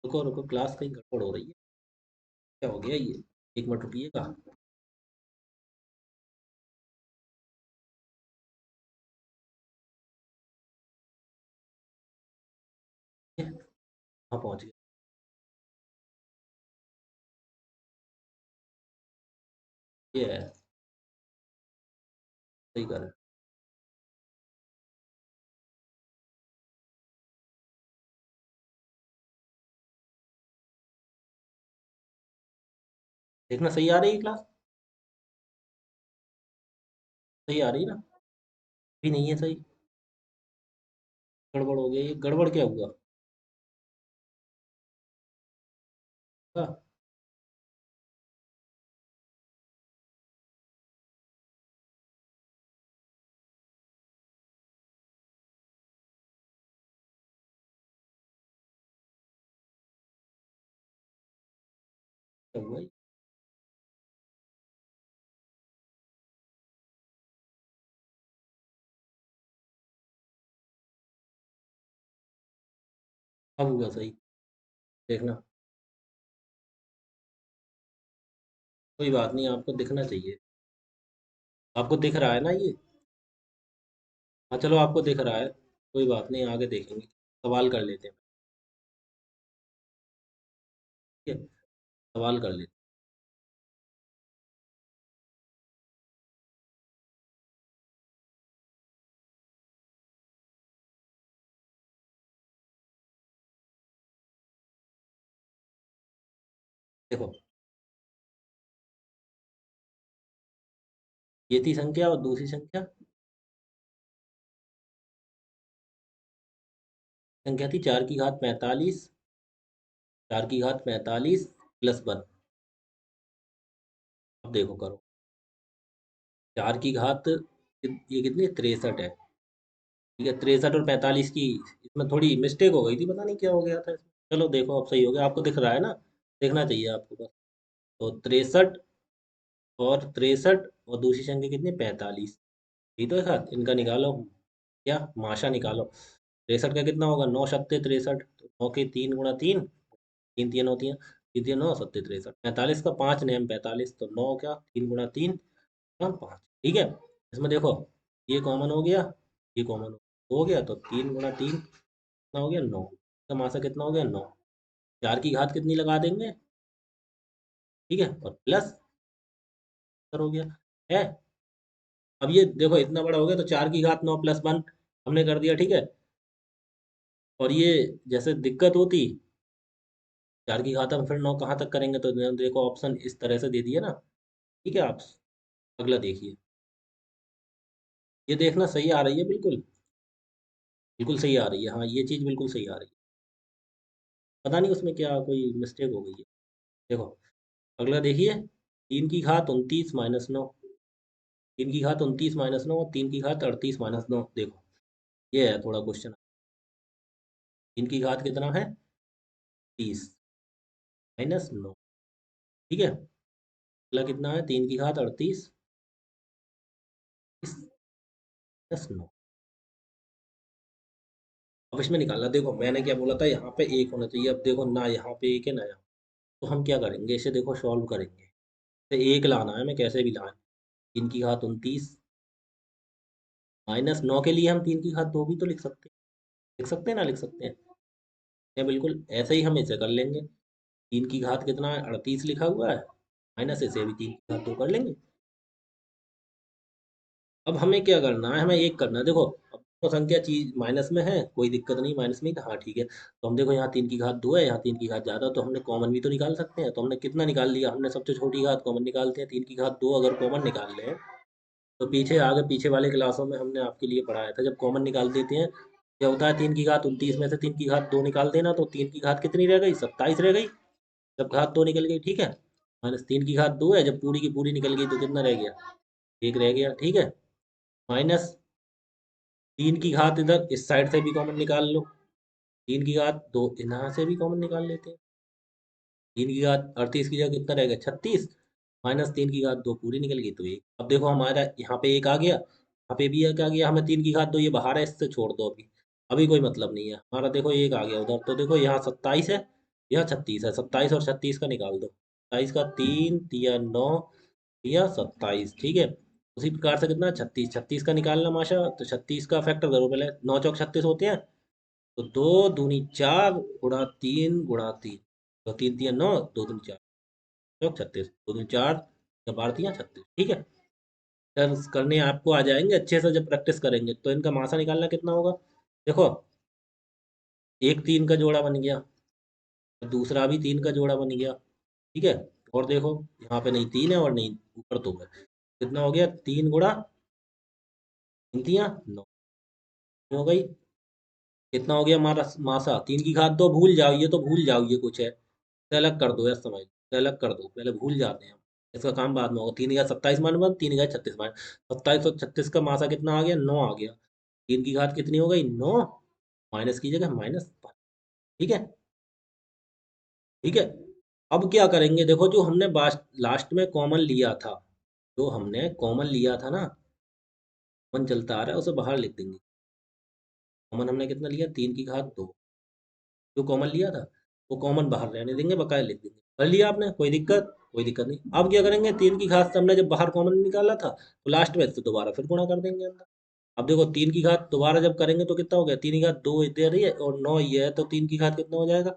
रुको रुको, क्लास कहीं गड़बड़ हो रही है, क्या हो गया ये, एक मिनट रुकिएगा। कहाँ पहुँच गया, ये है, सही कर रहे हैं। देखना सही आ रही है क्लास, सही आ रही है ना, भी नहीं है सही, गड़बड़ हो गई, ये गड़बड़ क्या हुआ, हाँ, क्या हुआ अब हुआ सही। देखना, कोई बात नहीं, आपको दिखना चाहिए। आपको दिख रहा है ना ये? हाँ चलो, आपको दिख रहा है, कोई बात नहीं, आगे देखेंगे, सवाल कर लेते हैं। ठीक है, सवाल कर लेते हैं। देखो, ये थी संख्या और दूसरी संख्या, संख्या थी 4 की घात 45, 4 की घात 45 +1। अब देखो करो, 4 की घात, ये कितनी 63 है। ठीक है, 63 और 45 की, इसमें थोड़ी मिस्टेक हो गई थी, पता नहीं क्या हो गया था इसमें। चलो देखो, अब सही हो गया, आपको दिख रहा है ना? देखना चाहिए आपको बस। तो 63 और दूसरी संख्या कितनी 45, ये तो है साथ, इनका निकालो, क्या माशा निकालो। 63 का कितना होगा, 9 सत्ते 63, तो 9 के 3 × 3, 3 3 होती हैं, 3 3 9 सत्ते 63, 45 का 5 नेम 45, तो 9 क्या, 3 × 3 5। ठीक है, इसमें देखो, ये कॉमन हो गया, ये कॉमन हो गया, तो 3 × 3 कितना हो गया 9, इसका मासा कितना हो गया 9। 4 की घात कितनी लगा देंगे, ठीक है, और प्लस हो गया है। अब ये देखो इतना बड़ा हो गया, तो 4 की घात 9 + 1 हमने कर दिया, ठीक है। और ये जैसे दिक्कत होती, 4 की घात हम फिर 9 कहाँ तक करेंगे, तो देखो ऑप्शन इस तरह से दे दिया ना। ठीक है, आप अगला देखिए, ये देखना सही आ रही है, बिल्कुल बिल्कुल सही आ रही है, हाँ ये चीज़ बिल्कुल सही आ रही है। पता नहीं उसमें क्या कोई मिस्टेक हो गई है। देखो, अगला देखिए, 3 की घात 29 - 9, 3 की घात 29 - 9 और 3 की घात 38 - 9, देखो ये है थोड़ा क्वेश्चन। 3 की घात कितना है 30 - 9, ठीक है। अगला कितना है 3 की घात 38 - 9। अब इसमें निकालना, देखो मैंने क्या बोला था, यहाँ पे एक होना चाहिए, अब देखो ना यहाँ पे एक है ना यहाँ। तो हम क्या करेंगे, इसे देखो सॉल्व करेंगे, तो एक लाना है, मैं कैसे भी लाएं। 3 की घात 29 -9 के लिए हम 3 की घात 2 भी तो लिख सकते हैं, लिख सकते हैं ना, लिख सकते हैं, या बिल्कुल ऐसे ही हम इसे कर लेंगे। 3 की घात कितना है 38 लिखा हुआ है, माइनस इसे भी 3 की घात 2 कर लेंगे। अब हमें क्या करना है, हमें एक करना है, देखो अब तो संख्या चीज माइनस में है, कोई दिक्कत नहीं, माइनस में ही था, हाँ ठीक है। तो हम देखो यहाँ 3 की घात 2 है, यहाँ 3 की घात ज्यादा, तो हमने कॉमन भी तो निकाल सकते हैं, तो हमने कितना निकाल लिया, हमने सबसे छोटी घात कॉमन निकालते हैं, 3 की घात 2 अगर कॉमन निकाल लें, तो पीछे आगे पीछे वाले क्लासों में हमने आपके लिए पढ़ाया था, जब कॉमन निकाल देते हैं क्या होता है, 3 की घात 29 में से 3 की घात 2 निकाल देना, तो 3 की घात कितनी रह गई 27 रह गई, जब घात 2 निकल गई, ठीक है। माइनस 3 की घात 2 है, जब पूरी की पूरी निकल गई तो कितना रह गया, एक रह गया, ठीक है। माइनस 3 की घात इधर इस साइड से भी कॉमन निकाल लो, 3 की घात 2 यहाँ से भी कॉमन निकाल लेते हैं, 3 की घात 38 की जगह कितना रहेगा 36, -3 की घात 2 पूरी निकल गई, तो एक। अब देखो हमारा यहाँ पे एक आ गया, यहाँ पे भी एक आ गया, हमें 3 की घात 2 ये बाहर है, इससे छोड़ दो अभी, अभी कोई मतलब नहीं है हमारा, देखो एक आ गया उधर, तो देखो यहाँ 27 है, यहाँ 36 है, 27 और 36 का निकाल दो, 27 का 3 × 9 या 27, ठीक है। उसी प्रकार से कितना 36, 36 का निकालना माशा, तो 36 का फैक्टर करो पहले, 9 × 4 = 36 होते हैं, तो 2 दूनी 4 गुणा 3 × 3, तो 3 3 9, 2 दूनी 4 = 36, 2 दूनी 4, जब 12 × 36, ठीक है। सर करने आपको आ जाएंगे अच्छे से, जब प्रैक्टिस करेंगे तो इनका मासा निकालना कितना होगा। देखो, एक 3 का जोड़ा बन गया, दूसरा भी 3 का जोड़ा बन गया, ठीक है। और देखो यहाँ पे नहीं 3 है और नहीं ऊपर 2 है, कितना हो गया 3 × 3 = 9 हो गई। कितना हो गया हमारा मासा, 3 की घात 2 भूल जाओ, ये तो भूल जाओ, ये कुछ है, इसे अलग कर दो, ऐसा समझ लो, इसे अलग कर दो, पहले भूल जाते हैं हम, इसका काम बाद में होगा। 3 × 27 मान 1, 3 × 36 मान 27 और 36 का मासा कितना आ गया 9 आ गया, 3 की घात कितनी हो गई 9, माइनस की जगह माइनस, ठीक है, ठीक है। अब क्या करेंगे, देखो जो हमने लास्ट में कॉमन लिया था, जो हमने कॉमन लिया था ना, कॉमन चलता आ रहा है, उसे बाहर लिख देंगे। कॉमन हमने कितना लिया 3 की घात 2, जो कॉमन लिया था वो कॉमन बाहर रहने देंगे, बकाया लिख देंगे। कर लिया आपने, कोई दिक्कत नहीं। अब क्या करेंगे, 3 की घात से हमने जब बाहर कॉमन निकाला था तो लास्ट में इससे दोबारा फिर गुणा कर देंगे अंदर। अब देखो 3 की घात दोबारा जब करेंगे तो कितना हो गया, 3 की घात 2 इधर ही है और 9 ये है, तो 3 की घात कितना हो जाएगा,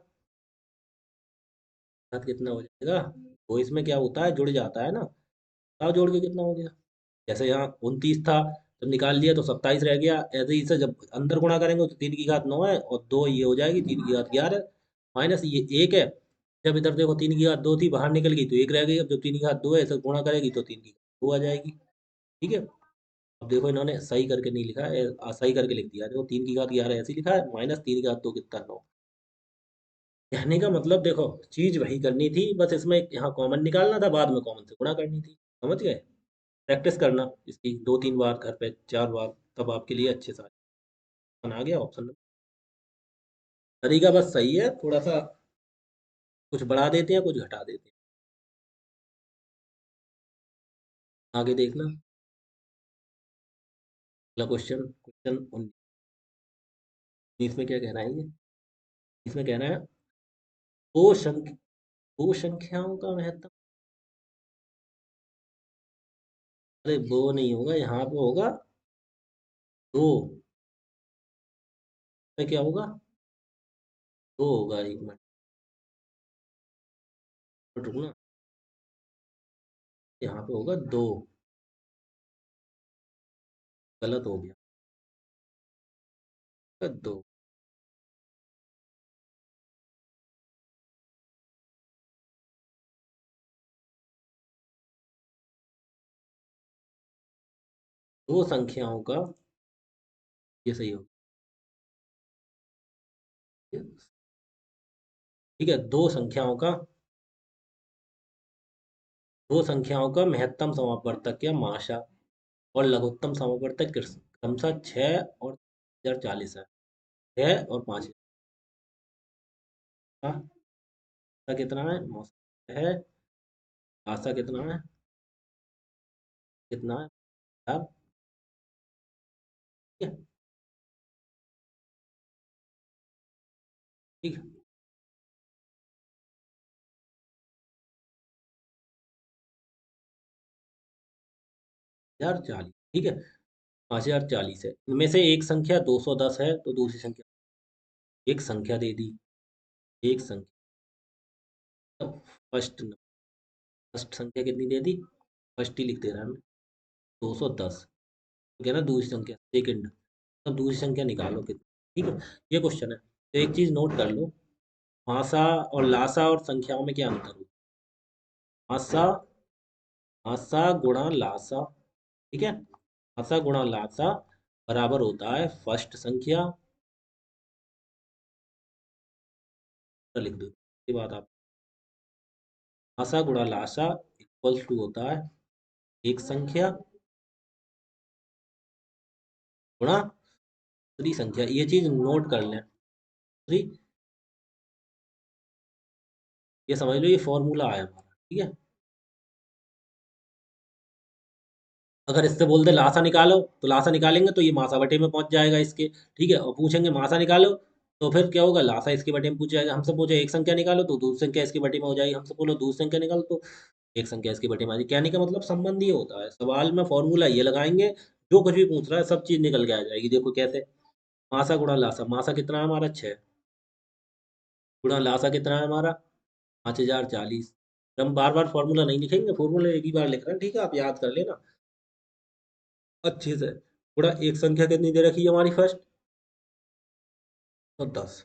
घात कितना हो जाएगा। तो इसमें क्या होता है, जुड़ जाता है ना। बताओ जोड़ के कितना हो गया। जैसे यहाँ 29 था, जब निकाल लिया तो 27 रह गया। ऐसे ही से जब अंदर गुणा करेंगे तो 3 की घात 9 है और 2 ये हो जाएगी, 3 की घात 11 माइनस ये 1 है। जब इधर देखो 3 की घात 2 थी, बाहर निकल गई तो 1 रह गई। अब जब 3 की घात 2 है, इसे गुणा करेगी तो 3 की घात 2 आ जाएगी। ठीक है। अब देखो इन्होंने सही करके नहीं लिखा है, सही करके लिख दिया। देखो 3 की घात 11 ऐसे ही लिखा है, माइनस 3 की घात 2 कितना 9। कहने का मतलब देखो, चीज वही करनी थी, बस इसमें यहाँ कॉमन निकालना था, बाद में कॉमन से गुणा करनी थी। समझ गए। प्रैक्टिस करना इसकी 2-3 बार घर पे, 4 बार, तब आपके लिए अच्छे से आ गया ऑप्शन। तरीका बस सही है, थोड़ा सा कुछ बढ़ा देते हैं, कुछ घटा देते हैं। आगे देखना। अगला क्वेश्चन, क्वेश्चन 19 में क्या कहना है ये। इसमें कहना है दो संख्या, दो संख्याओं का महत्तम। अरे वो नहीं होगा, यहाँ पे होगा दो। में क्या होगा, दो होगा। एक मिनट रुकना, यहाँ पे होगा दो। गलत हो गया, दो। दो संख्याओं का, ये सही होगा। ठीक है, दो संख्याओं का महत्तम समापवर्तक या माशा और लघुत्तम समापवर्तक क्रमशः 6 और 1040 है। 6 और 5 का आशा कितना है, मौसा है। आशा कितना है, कितना है यार। ठीक है। ठीक है, 1040। ठीक है, 5040 है। इनमें से एक संख्या 210 है, तो दूसरी संख्या, एक संख्या दे दी, एक संख्या। फर्स्ट, फर्स्ट संख्या कितनी दे दी, फर्स्ट ही लिख दे रहा है 210। तो क्या ना, दूसरी संख्या सेकंड, तो दूसरी संख्या निकालो कितनी। ठीक है, ये क्वेश्चन है। तो एक चीज नोट कर लो, मासा और लासा और संख्याओं में क्या अंतर होता है। मासा, मासा गुणा लासा। ठीक है, मासा गुणा लासा बराबर होता है फर्स्ट संख्या। तो लिख दो ये बात आप, मासा गुणा लासा इक्वल्स टू होता है एक संख्या गुणा दूसरी संख्या। ये चीज नोट कर लें। दूसरी, ये समझ लो ये फॉर्मूला आया हमारा। ठीक है, अगर इससे बोल दे लासा निकालो तो लासा निकालेंगे तो ये मासा बटे में पहुंच जाएगा इसके। ठीक है, और पूछेंगे मासा निकालो तो फिर क्या होगा, लासा इसके बटे में पूछ जाएगा। हमसे पूछे एक संख्या निकालो तो दूसरी संख्या इसके बटे में हो जाएगी। हमसे बोलो दूसरी संख्या निकालो तो एक संख्या इसके बटे में आ जाएगी। कहने का मतलब संबंध ये होता है, सवाल में फॉर्मूला ये लगाएंगे, जो कुछ भी पूछ रहा है सब चीज निकल के आ जाएगी। देखो कैसे, मासा गुणा लासा, मासा कितना है हमारा 6, गुणा लासा कितना है हमारा 5040। हम बार बार फॉर्मूला नहीं लिखेंगे, फॉर्मूला एक ही बार लिख रहे हैं। ठीक है, आप याद कर लेना अच्छे से। गुणा एक संख्या कितनी दे रखी है हमारी फर्स्ट, तो 10।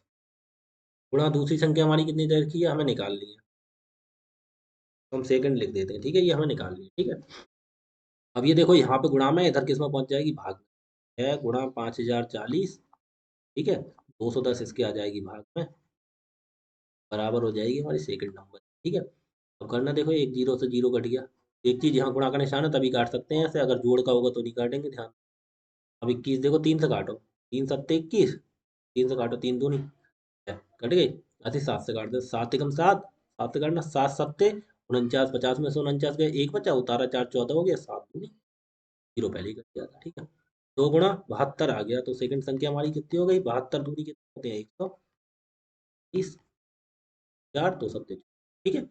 गुणा दूसरी संख्या हमारी कितनी दे रखी है, हमें निकालनी है। तो हम सेकंड लिख देते हैं। ठीक है, ये हमें निकालनी है। ठीक है, अब ये देखो यहाँ पे गुणा में, इधर किस में पहुंच जाएगी, भाग में। 6 गुणा 5040। ठीक है, 210 इसके आ जाएगी भाग में, बराबर हो जाएगी हमारी सेकंड नंबर। ठीक है, अब करना देखो, एक जीरो से जीरो कट गया। एक चीज, यहाँ गुणा का निशान है तभी काट सकते हैं ऐसे, अगर जोड़ का होगा तो नहीं काटेंगे, ध्यान। अब 21 देखो, 3 से काटो, 3 सत्ते 21, 3 से काटो, 3 दूनी कट गई। अति 7 से काट दो, 7 एकम 7, 7 से काटना, 7 सत्ते 49, 50 में से 49 गए, एक बचा, उतारा, 4 14 हो गया, 7 दूनी जीरो पहले ही कट गया था। ठीक है, 2 गुणा 72 आ गया, तो सेकंड संख्या हमारी कितनी हो गई, 72 दूनी कितने होते हैं, 100। इस चार तो सब ठीक है।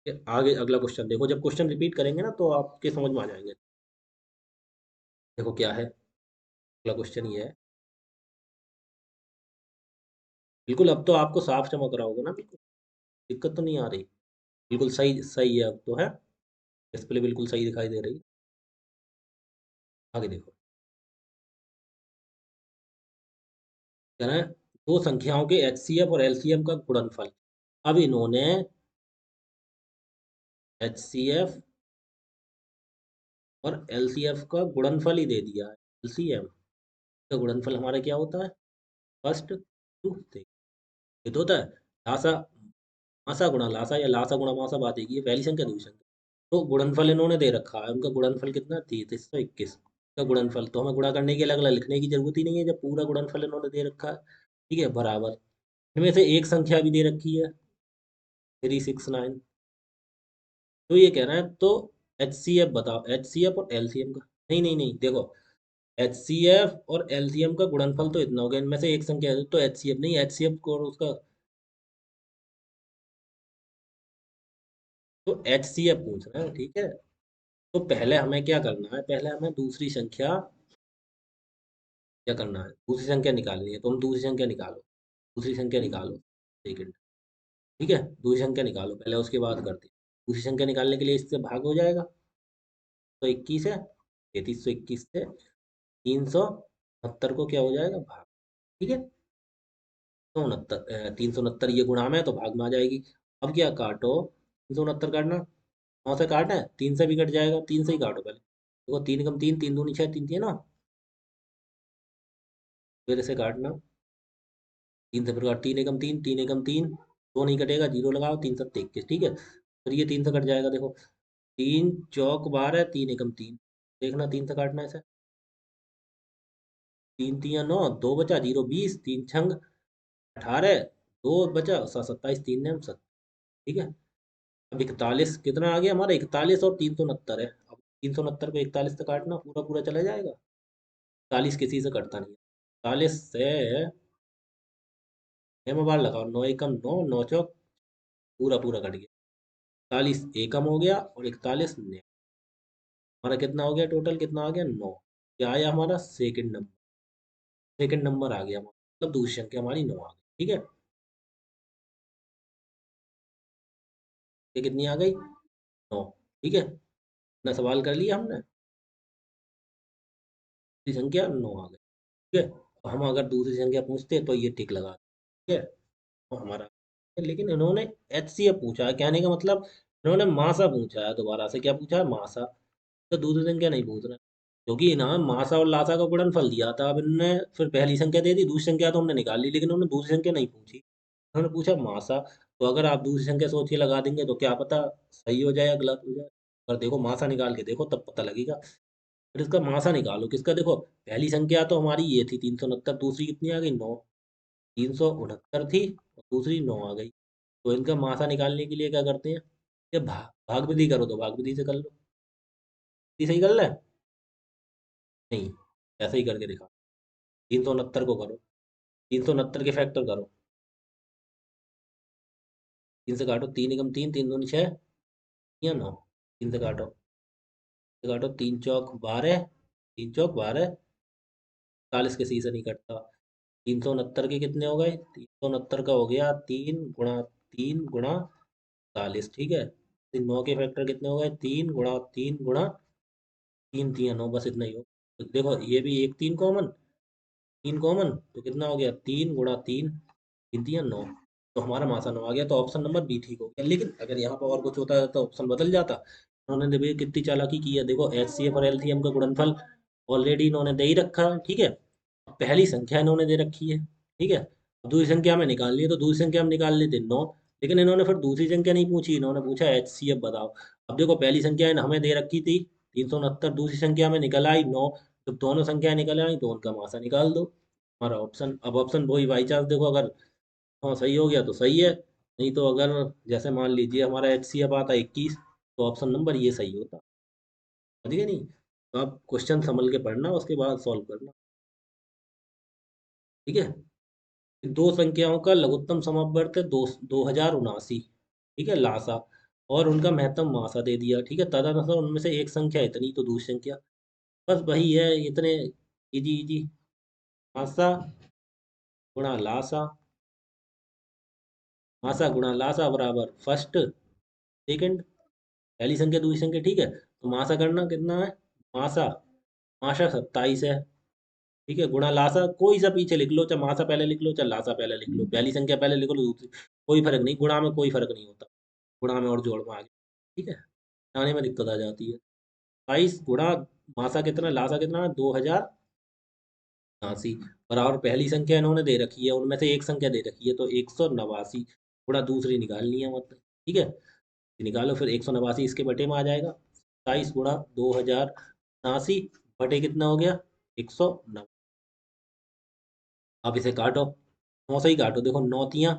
फिर आगे अगला क्वेश्चन देखो, जब क्वेश्चन रिपीट करेंगे ना तो आपके समझ में आ जाएंगे। देखो क्या है अगला क्वेश्चन, ये है। बिल्कुल अब तो आपको साफ चमक रहा होगा ना, बिल्कुल दिक्कत तो नहीं आ रही। बिल्कुल सही सही है अब तो, है डिस्प्ले बिल्कुल सही दिखाई दे रही है। आगे देखो, कह रहे हैं दो संख्याओं के एचसीएफ और एलसीएम का गुणनफल। अब इन्होंने एचसीएफ और एलसीएफ का गुणनफल ही दे दिया है। एलसीएम का गुणनफल हमारा क्या होता है, फर्स्ट टू, ये तो होता है लासा, मासा गुणा लासा या लासा गुणा मासा, बात एक ही है, पहली संख्या दूसरी संख्या। तो गुणनफल इन्होंने दे रखा है, उनका गुणनफल कितना, 3321 का गुणनफल। तो हमें गुणा करने की अलग अलग लिखने की जरूरत ही नहीं है, जब पूरा गुणनफल इन्होंने दे रखा है। ठीक है, बराबर इनमें से एक संख्या भी दे रखी है 369। तो ये कह रहे हैं तो एच सी एफ बताओ, एच सी एफ और एल सी एम का। नहीं नहीं नहीं, देखो एच सी एफ और एल सी एम का गुणनफल तो इतना हो गया, इनमें से एक संख्या है तो एच सी एफ नहीं, एच सी एफ को और उसका, तो एच सी एफ पूछ रहे हैं, ठीक है। तो पहले हमें क्या करना है, पहले हमें दूसरी संख्या, क्या करना है, दूसरी संख्या निकालनी है। तो हम दूसरी संख्या निकालो, दूसरी संख्या निकालो, सेकंड, ठीक है, दूसरी संख्या निकालो पहले, उसके बाद करते हैं। दूसरी संख्या निकालने के लिए इससे भाग हो जाएगा, तो 21 है, 3321 से 369 को क्या हो जाएगा, भाग। ठीक है, तो 369 ये गुणा में है तो भाग में आ जाएगी। अब क्या काटो, 369 काटना, 9 से काटना है, 3 से भी कट जाएगा, 3 से ही काटो पहले। देखो 3 कम 3, 3 दूनी 6, 3 3 ना, फिर इसे काटना, 3 से फिर काट, 3 एकम 3, 3 एकम 3, दो नहीं कटेगा, जीरो लगाओ, 3 सत्ते 21, ठीक है। फिर ये 3 से कट जाएगा, देखो 3 चौक 12, 3 एकम 3, देखना 3 से काटना है इसे, 3 3 9, दो बचा, जीरो 20, 3 छंग 18, दो बचा, 27, 3 ने 7, ठीक है। अब 41 कितना आ गया हमारा, 41 और 369 है। अब 369 को 41 से काटना, पूरा पूरा चला जाएगा, 41 किसी से कटता नहीं है, 41 से में बार लगाओ, 9 एकम 9, 9 चौक, पूरा पूरा कट गया, 41 एकम हो गया और 41 ने, हमारा कितना हो गया, टोटल कितना आ गया, 9। क्या आया हमारा, सेकंड नंबर, सेकंड नंबर आ गया हमारा, मतलब दूसरी संख्या हमारी 9 आ गई, ठीक है। ये कितनी आ गई, 9, ठीक है। इतना सवाल कर लिया हमने, दूसरी संख्या 9 आ गई, ठीक है। तो हम अगर दूसरी संख्या पूछते तो ये टिक लगा, ठीक है, तो हमारा। लेकिन इन्होंने एच सी एफ पूछा है, कहने का मतलब इन्होंने मासा पूछा है, दोबारा से क्या पूछा है, मासा। तो दूसरी संख्या नहीं पूछ रहा, क्योंकि ना मासा और लासा का गुणनफल दिया था, अब इन्होंने फिर पहली संख्या दे दी, दूसरी संख्या तो हमने निकाल ली, लेकिन उन्होंने दूसरी संख्या नहीं पूछी, उन्होंने पूछा मासा। तो अगर आप दूसरी संख्या सोच के लगा देंगे तो क्या पता सही हो जाए या गलत हो जाए, पर देखो मासा निकाल के देखो तब पता लगेगा। फिर इसका मासा निकालो किसका, देखो पहली संख्या तो हमारी ये थी 369, दूसरी कितनी आ गई, 9, 369 थी और दूसरी 9 आ गई। तो इनका मासा निकालने के लिए क्या करते हैं, ये भाग विधि करो, तो भाग विधि से कर लो, विधि सही कर ले, नहीं ऐसे ही करके दिखा, 369 को करो, 369 के फैक्टर करो, 3 से काटो, 3 एकम 3, 3 दूनी 6 या 9, 3 से काटो, से काटो, 3 चौक 12, 3 चौक 12, 40 के सी से नहीं कटता, 369 के कितने हो गए, 369 का हो गया 3 गुणा 3 गुणा 40, ठीक है। 9 के फैक्टर कितने हो गए, 3 3 9, बस इतना ही हो। तो देखो ये भी एक 3 कॉमन, 3 कॉमन, तो कितना हो गया, 3 गुणा 3, 3 3 9, तो हमारा मासा 9 आ गया, तो ऑप्शन नंबर बी ठीक हो गया। लेकिन अगर यहाँ पर और कुछ होता है तो ऑप्शन बदल जाता। उन्होंने देखिए कितनी चालाकी की है, देखो एच सी एफ और एल सी एम का गुणनफल ऑलरेडी इन्होंने दे ही रखा है, ठीक है। पहली संख्या इन्होंने दे रखी है, ठीक है। अब दूसरी संख्या हमें निकालनी है, तो दूसरी संख्या हम निकाल लेते 9, लेकिन इन्होंने फिर दूसरी संख्या नहीं पूछी, इन्होंने पूछा एच सी एफ बताओ। अब देखो पहली संख्या हमें दे रखी थी 369, दूसरी संख्या में निकल आई 9, जब दोनों संख्याएं निकल आई तो उनका मासा निकाल दो, हमारा ऑप्शन। अब ऑप्शन वही बाई चांस देखो, अगर हाँ सही हो गया तो सही है, नहीं तो अगर जैसे मान लीजिए हमारा एच सी एफ आता 21, तो ऑप्शन नंबर ये सही होता, समझ गए नहीं। तो आप क्वेश्चन संभल के पढ़ना, उसके बाद सॉल्व करना, ठीक है। दो संख्याओं का लघुत्तम समवर्त है 2079, ठीक है, लासा, और उनका महत्तम मासा दे दिया, ठीक है, तदनुसार उनमें से एक संख्या इतनी तो दूसरी संख्या, बस वही है, इतने इजी इजी। मासा गुणा लासा, मासा गुणा लासा बराबर फर्स्ट सेकंड, पहली संख्या दूसरी संख्या, ठीक है, तो मासा करना कितना है, मासा, मासा 27 है, ठीक है, गुणा लासा कोई सा पीछे लिख लो, चाहे मासा पहले लिख लो चाहे लासा पहले लिख लो, पहली संख्या पहले लिख लो दूसरी, कोई फर्क नहीं, गुणा में कोई फर्क नहीं होता, गुणा में और जोड़ में आगे, ठीक है, आने में दिक्कत आ जाती है। 22 गुणा मासा कितना, लासा कितना है, 2089, बराबर पहली संख्या इन्होंने दे रखी है, उनमें से एक संख्या दे रखी है, तो 189 गुणा दूसरी निकालनी है, मतलब ठीक है, निकालो, फिर 189 इसके बटे में आ जाएगा, 27 गुणा 2089 बटे कितना हो गया, 190। अब इसे काटो, 9 से ही काटो, देखो 9 तियाँ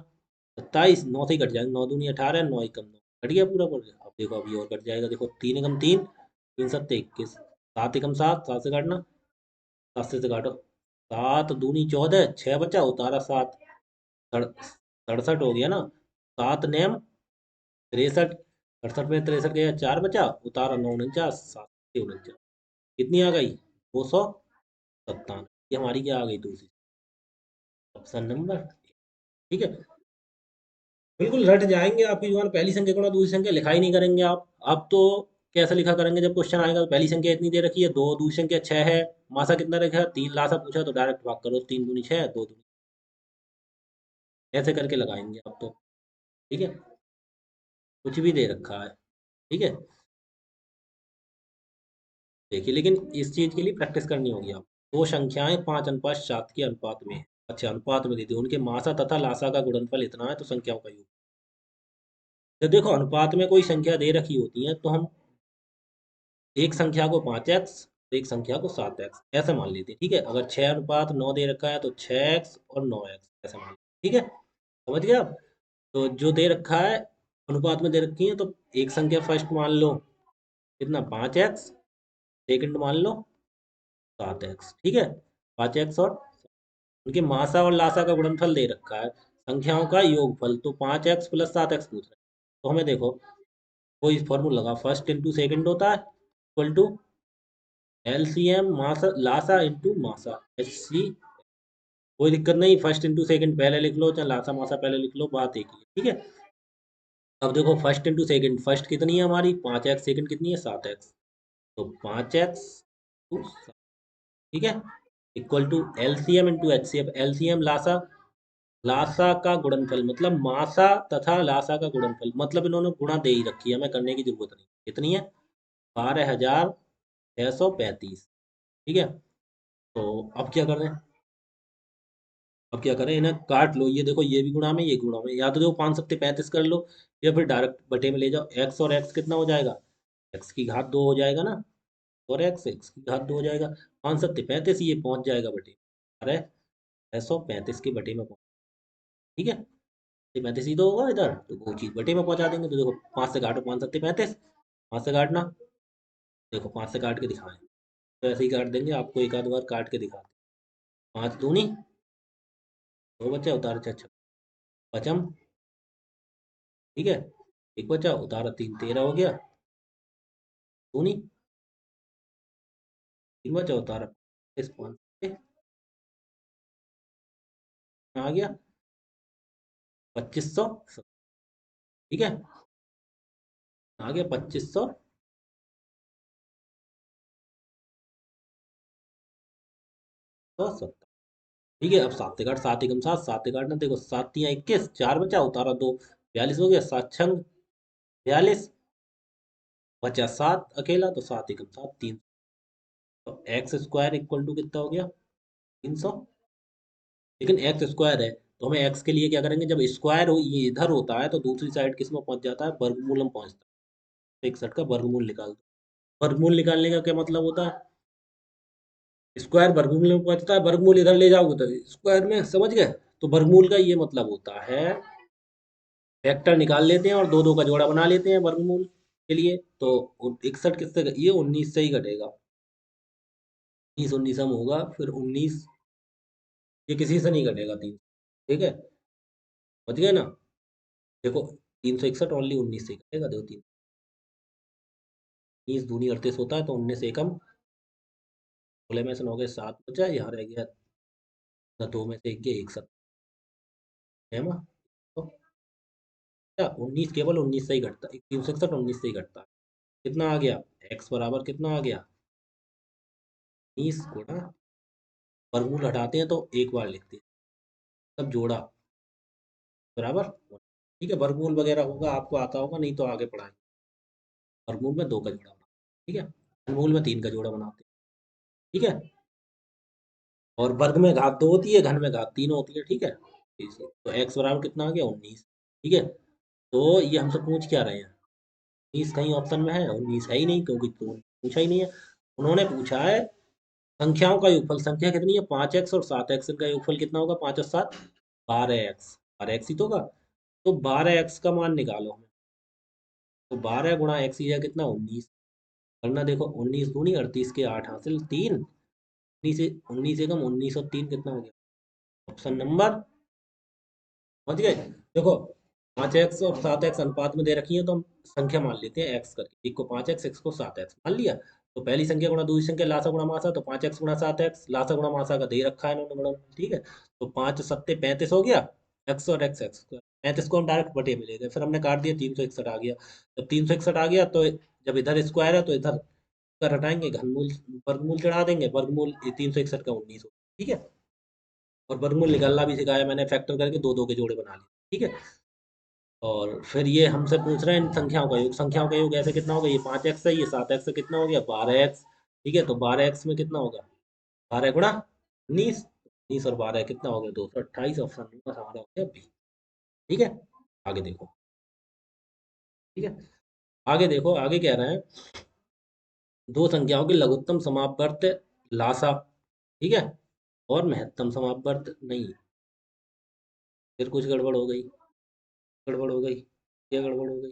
27, 9 से ही कट जाएगा, 9 दूनी 18, 9 एकम 9, कट गया पूरा पूरा, अब देखो अभी और कट जाएगा, देखो 3 एकम 3, 3 सत्ते 21, 7 एकम 7, 7 से काटना, 7 से काटो, 7 दूनी 14, 6 बचा, उतारा 7, 67 हो गया ना, 7 नेम 63, 68 में 63 गया, 4 बचा, उतारा 9 49, 7 49, कितनी आ गई, 297, ये हमारी क्या आ गई, दूसरी, ऑप्शन नंबर, ठीक है, बिल्कुल रट जाएंगे आपकी जुबान, पहली संख्या गुणा दूसरी संख्या लिखा ही नहीं करेंगे आप, अब तो कैसे लिखा करेंगे, जब क्वेश्चन आएगा तो पहली संख्या इतनी दे रखी है, दो, दूसरी संख्या 6 है, मासा कितना रखा है 3, लासा पूछा तो डायरेक्ट भाग करो, 3 दूनी 6, 2 दूनी, ऐसे करके लगाएंगे आप तो, ठीक है, कुछ भी दे रखा है, ठीक है, देखिए, लेकिन इस चीज के लिए प्रैक्टिस करनी होगी आप, दो संख्याएं 5:7 के अनुपात में है, अच्छा अनुपात में दी थी, उनके मासा तथा लासा का गुणनफल इतना है, तो संख्याओं का योग, जब देखो अनुपात में कोई संख्या दे रखी होती है तो हम एक संख्या को 5x, एक संख्या को 7x ऐसे मान लेते हैं, ठीक है, अगर 6:9 दे रखा है तो 6x और 9x ऐसे मान लेते हैं, ठीक है, समझ गए आप, तो जो दे रखा है अनुपात में दे रखी है, तो एक संख्या फर्स्ट मान लो कितना 5x, सेकंड मान लो 7x, ठीक है, 5x, और उनके मासा और लासा का गुणनफल दे रखा है, संख्याओं का योगफल, तो 5x + 7x पूछ रहे हैं, तो हमें देखो कोई फॉर्मूला लगा, फर्स्ट इंटू सेकंड होता है, इक्वल टू एलसीएम मासा लासा इंटू मासा, एच सी, कोई दिक्कत नहीं, फर्स्ट इंटू सेकंड पहले लिख लो चाहे लासा मासा पहले लिख लो, बात एक ही है, ठीक है, अब देखो फर्स्ट इंटू सेकंड, फर्स्ट कितनी है हमारी 5x, सेकंड कितनी है 7x, तो 5x, ठीक है, equal to LCM into HCF, LCM लासा, लासा का गुणनफल मतलब मासा तथा लासा का गुणनफल, मतलब इन्होंने गुणा दे ही रखी है, हमें करने की जरूरत नहीं, कितनी है 12,635, ठीक है, तो अब क्या कर रहे हैं, अब क्या करें, इन्हें काट लो, ये देखो ये भी गुणा में ये गुणा में, या तो देखो 5 सत्ते 35 कर लो, या फिर डायरेक्ट बटे में ले जाओ, एक्स और एक्स कितना हो जाएगा, x की घात 2 हो जाएगा ना, और x की घात 2 हो जाएगा, 5 सत्ते 35, ये पहुंच जाएगा बटे, अरे 635 के बटे में पहुंच, ठीक है, 35 ही तो होगा इधर, तो वो चीज बटे में पहुंचा देंगे, तो देखो 5 से काटो, 5 सत्ते 35, 5 से काटना, देखो 5 से काट के दिखाएं, तो ऐसे ही काट देंगे, आपको एक आध बार काट के दिखाते, 5 दूनी 2 बच्चा उतार, अच्छा पचम, ठीक है, एक बचा उतारा, 3 13 हो गया, दूनी 3 बचा उतारा, इस 5 आ गया 2500, ठीक है, आ गया 2570, ठीक है, अब 7 से काट, 7 एकम 7, 7 से काटना, देखो 7 तियाँ 21, 4 बचा उतारा 2, 42 हो गया, 7 छंग 42, बचा 7 अकेला, तो 7 एकम 7, 3, तो एक्स स्क्वायर इक्वल टू कितना हो गया 300, लेकिन एक्स स्क्वायर है, तो हमें एक्स के लिए क्या करेंगे, जब स्क्वायर हो ये इधर होता है तो दूसरी साइड किस में पहुंच जाता है, वर्गमूल में पहुंचता है, 61 का वर्गमूल निकाल दो, वर्गमूल निकालने का क्या मतलब होता है, स्क्वायर वर्गमूल में पहुंचता है, वर्गमूल इधर ले जाओगे तो स्क्वायर में, समझ गए, तो वर्गमूल का ये मतलब होता है, फैक्टर निकाल लेते हैं और दो दो का जोड़ा बना लेते हैं वर्गमूल के लिए, तो 61 किससे, ये 19 से ही घटेगा, 19 19 हम होगा, फिर 19, ये किसी से नहीं घटेगा 3, ठीक है, समझ गए ना। देखो 361 ओनली 19 से ही कटेगा, देखो 19 दूनी 38 होता है, तो 19 एकम 16 में से 9 गए 7 बचा, यहाँ रह गया ना, 2 में से 1 गए 1 7 है ना। तो क्या 19 केवल 19 से ही घटता है, 361 19 से ही घटता है। कितना आ गया, x बराबर कितना आ गया, 19 गुणा, वर्गमूल हटाते हैं तो एक बार लिखते हैं, तब जोड़ा बराबर। ठीक है, वर्गमूल वगैरह होगा आपको आता होगा, नहीं तो आगे पढ़ाएंगे। वर्गमूल में 2 का जोड़ा बनाते हैं, ठीक है, वर्गमूल में 3 का जोड़ा बनाते हैं, ठीक है। और वर्ग में घात 2 होती है, घन में घात 3 होती है, ठीक है। तो x बराबर कितना आ गया, 19, ठीक है। तो ये हमसे पूछ क्या रहे हैं, 19 कहीं ऑप्शन में है, 19 है ही नहीं, क्योंकि तो पूछा ही नहीं है। उन्होंने पूछा है संख्याओं का योगफल, संख्या कितनी है, 5x और 7x, इनका योगफल कितना होगा, 5 और 7 12x, 12x ही तो होगा। तो 12x का मान निकालो हमें, तो 12 गुणा x ही है कितना, 19। करना देखो, 19 दूनी 38 के 8 हासिल 3, 19 एकम 19 और 3 कितना हो गया, ऑप्शन नंबर, समझ गए। देखो 5x और 7x अनुपात में दे रखी है, तो हम संख्या मान लेते हैं x करके, एक को 5x, एक को 7x मान लिया। तो पहली संख्या गुणा दूसरी संख्या, लासा गुणा मासा, तो 5x गुणा 7x, लासा गुणा मासा का दे रखा है इन्होंने गुणन, ठीक है। तो 5 सत्ते 35 हो गया, x और x 35 को हम डायरेक्ट बटे में ले गए, फिर हमने काट दिया, 361 आ गया। जब 361 आ गया, तो जब इधर स्क्वायर है तो इधर कर हटाएंगे, घनमूल वर्गमूल चढ़ा देंगे, वर्गमूल 361 का 19 हो, ठीक है। और वर्गमूल निकालना भी सिखाया मैंने, फैक्टर करके दो दो के जोड़े बना लिए, ठीक है। और फिर ये हमसे पूछ रहे हैं इन संख्याओं का योग, संख्याओं का योग ऐसे कितना होगा, ये 5x है, ये 7x से कितना हो गया, 12x, ठीक है। तो 12x में कितना होगा, 12 गुणा 19, 19 और 12 कितना हो गया, 228, ऑप्शन नंबर हमारा हो गया बी, ठीक है। आगे देखो, ठीक है, आगे देखो, आगे कह रहे हैं दो संख्याओं के लघुत्तम समापवर्त लासा, ठीक है, और महत्तम समापवर्त नहीं। फिर कुछ गड़बड़ हो गई, गड़बड़ हो गई, क्या गड़बड़ हो गई,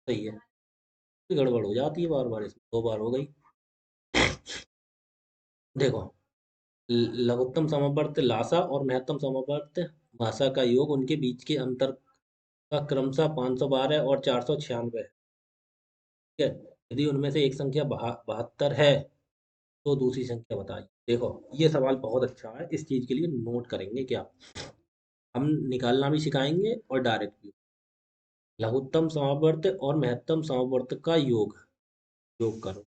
सही है, गड़बड़ हो जाती है बार बार, इसमें 2 बार हो गई। देखो लघुत्तम समावर्त लासा और महत्तम समावर्त भाषा का योग, उनके बीच के अंतर का क्रमशः 512 और 496 है, ठीक है। यदि उनमें से एक संख्या 72 है, तो दूसरी संख्या बताइए। देखो ये सवाल बहुत अच्छा है, इस चीज के लिए नोट करेंगे क्या, हम निकालना भी सिखाएंगे और डायरेक्ट भी। लघुत्तम समावर्त और महत्तम समावर्त का योग, योग करो,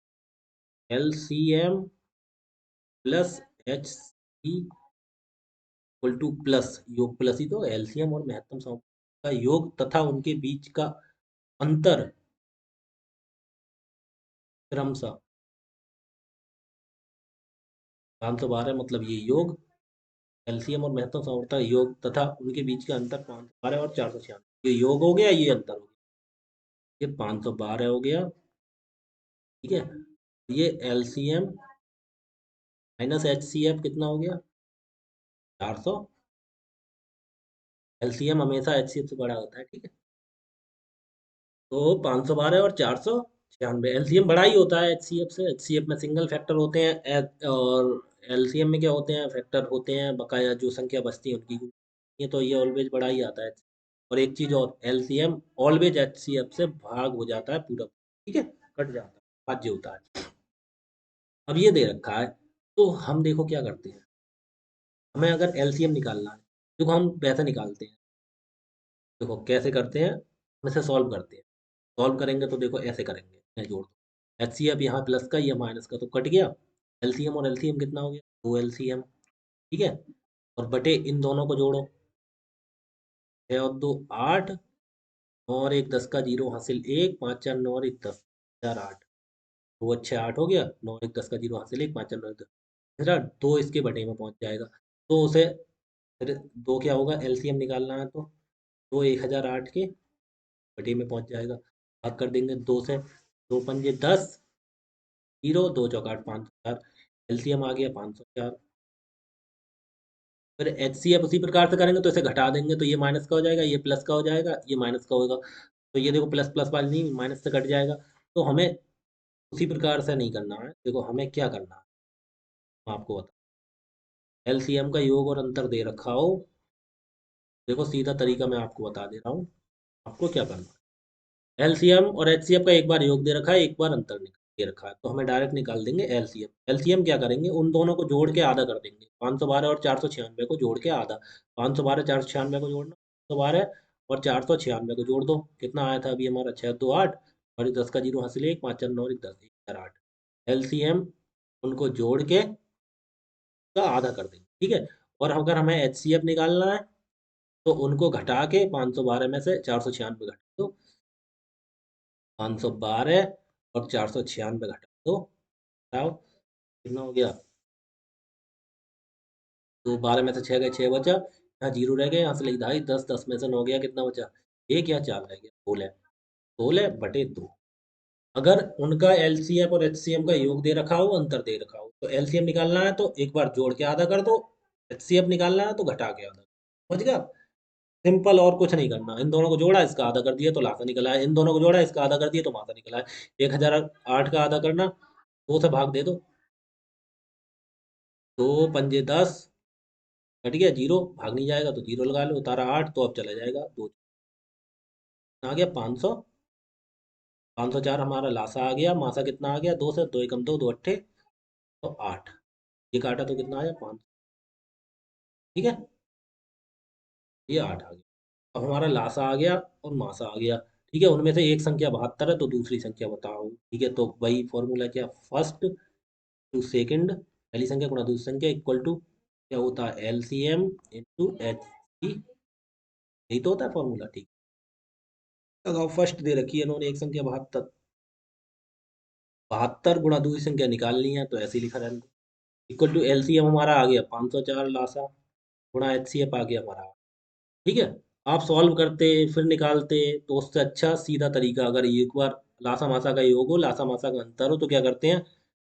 LCM plus HC equal two plus, योग प्लस ही तो, एलसीएम और महत्तम समावर्त का योग तथा उनके बीच का अंतर क्रमशः 512, मतलब ये योग, एलसीएम और महत्तम समावर्त का योग तथा उनके बीच का अंतर 512 और 496, ये योग हो गया, ये अंतर हो गया, ये 512 हो गया, ठीक है। ये एलसीएम माइनस एचसीएफ कितना हो गया, 400, एलसीएम हमेशा एचसीएफ से बड़ा होता है, ठीक है। तो 512 और 496, एलसीएम बड़ा ही होता है एचसीएफ से, एचसीएफ में सिंगल फैक्टर होते हैं, और एलसीएम में क्या होते हैं, फैक्टर होते हैं, बकाया जो संख्या बचती है उनकी, ये तो ये ऑलवेज बड़ा ही आता है। और एक चीज और, एलसीएम ऑलवेज एचसीएफ से भाग हो जाता है पूरा, ठीक है, कट जाता है, भाज्य होता है। अब ये दे रखा है, तो हम देखो क्या करते हैं, हमें अगर एलसीएम निकालना है, देखो हम वैसे निकालते हैं, देखो कैसे करते हैं, हम इसे सॉल्व करते हैं, सॉल्व करेंगे तो देखो ऐसे करेंगे, मैं जोड़ दूँ, एच सी एफ यहाँ प्लस का, ये माइनस का, तो कट गया, एलसीएम और एलसीएम कितना हो गया, 2 LCM, ठीक है। और बटे इन दोनों को जोड़ो, 6 और 2 8, और एक 10 का जीरो हासिल 1, 5 4 9 और 1 10, 4 8, 2 अच्छे 8 हो गया, 9 और 1 10 का जीरो हासिल 1, 5 4 9 1 10, फिर 2 इसके बटे में पहुंच जाएगा, तो उसे फिर 2 क्या होगा, एलसीएम निकालना है, तो 2 1008 के बटे में पहुंच जाएगा, भाग कर देंगे 2 से, 2 पंजे 10, जीरो, 2 चौक 8, 504, एलसीएम आ गया 504। फिर एचसीएफ उसी प्रकार से करेंगे, तो इसे घटा देंगे, तो ये माइनस का हो जाएगा, ये प्लस का हो जाएगा, ये माइनस का होगा, तो ये देखो प्लस प्लस वाली नहीं, माइनस से कट जाएगा। तो हमें उसी प्रकार से नहीं करना है, देखो हमें क्या करना है, मैं आपको बता, एलसीएम का योग और अंतर दे रखा हो, देखो सीधा तरीका मैं आपको बता दे रहा हूँ। आपको क्या करना है, एलसीएम और एचसीएफ का एक बार योग दे रखा है, एक बार अंतर दे रखा है, तो हमें डायरेक्ट निकाल देंगे एलसीएम। एलसीएम क्या करेंगे, उन दोनों को जोड़ के आधा कर देंगे। 512 और 496 को जोड़ के आधा, 512 496 को जोड़ना, 512 और 496 को जोड़ दो, कितना आया था अभी हमारा, 6 2 8, और 10 का जीरो हासिल, 1 5 4 9 10 1 4 8। एलसीएम उनको जोड़ के का आधा कर देंगे, ठीक है। और अगर हमें एचसीएफ निकालना है तो उनको घटा के 512 में से 496 घटा दो, 512 और 496 घटा दो, बताओ कितना हो गया। तो 12 में से 6 गए, 6 बचा, यहाँ जीरो रह गए, यहाँ से लिख ढाई, 10, 10 में से 9 गया, कितना बचा, एक या 4 रह गया, 16, 16/2। अगर उनका एलसीएम और एचसीएम का योग दे रखा हो, अंतर दे रखा हो, तो एलसीएम निकालना है तो एक बार जोड़ के आधा कर दो, एचसीएफ निकालना है तो घटा के आधा, समझ गया। सिंपल, और कुछ नहीं करना। इन दोनों को जोड़ा, इसका आधा कर दिया तो लासा निकला है, इन दोनों को जोड़ा, इसका आधा कर दिया तो मासा निकला है। 1008 का आधा करना, 2 से भाग दे दो, 2 पंजे 10, कट गया जीरो, भाग नहीं जाएगा तो जीरो लगा लो, उतारा 8 तो अब चला जाएगा दो, आ गया 500। 504 हमारा लासा आ गया, मासा कितना आ गया, 2 से 2 एकम 2, 2 अट्ठे तो 8, ये काटा तो कितना आया 5, ठीक है, ये 8 आ गया। अब हमारा लासा आ गया और मासा आ गया, ठीक है। उनमें से एक संख्या 72 है तो दूसरी संख्या बताओ, ठीक है। तो वही फॉर्मूला, क्या, फर्स्ट टू सेकंड, पहली संख्या गुणा दूसरी संख्या इक्वल टू क्या होता है, एलसीएम इंटू एच सी, यही तो होता है फॉर्मूला, ठीक। अगर फर्स्ट दे रखी है इन्होंने एक संख्या 72, 72 गुणा दूसरी संख्या निकालनी है तो ऐसे ही लिखा रहता है, इक्वल टू एलसीएम हमारा आ गया 504 लासा, गुणा एचसीएफ आ गया हमारा, ठीक है। आप सॉल्व करते फिर निकालते, तो उससे अच्छा सीधा तरीका, अगर एक बार लासा मासा का योग हो, लासा मासा का अंतर हो, तो क्या करते हैं,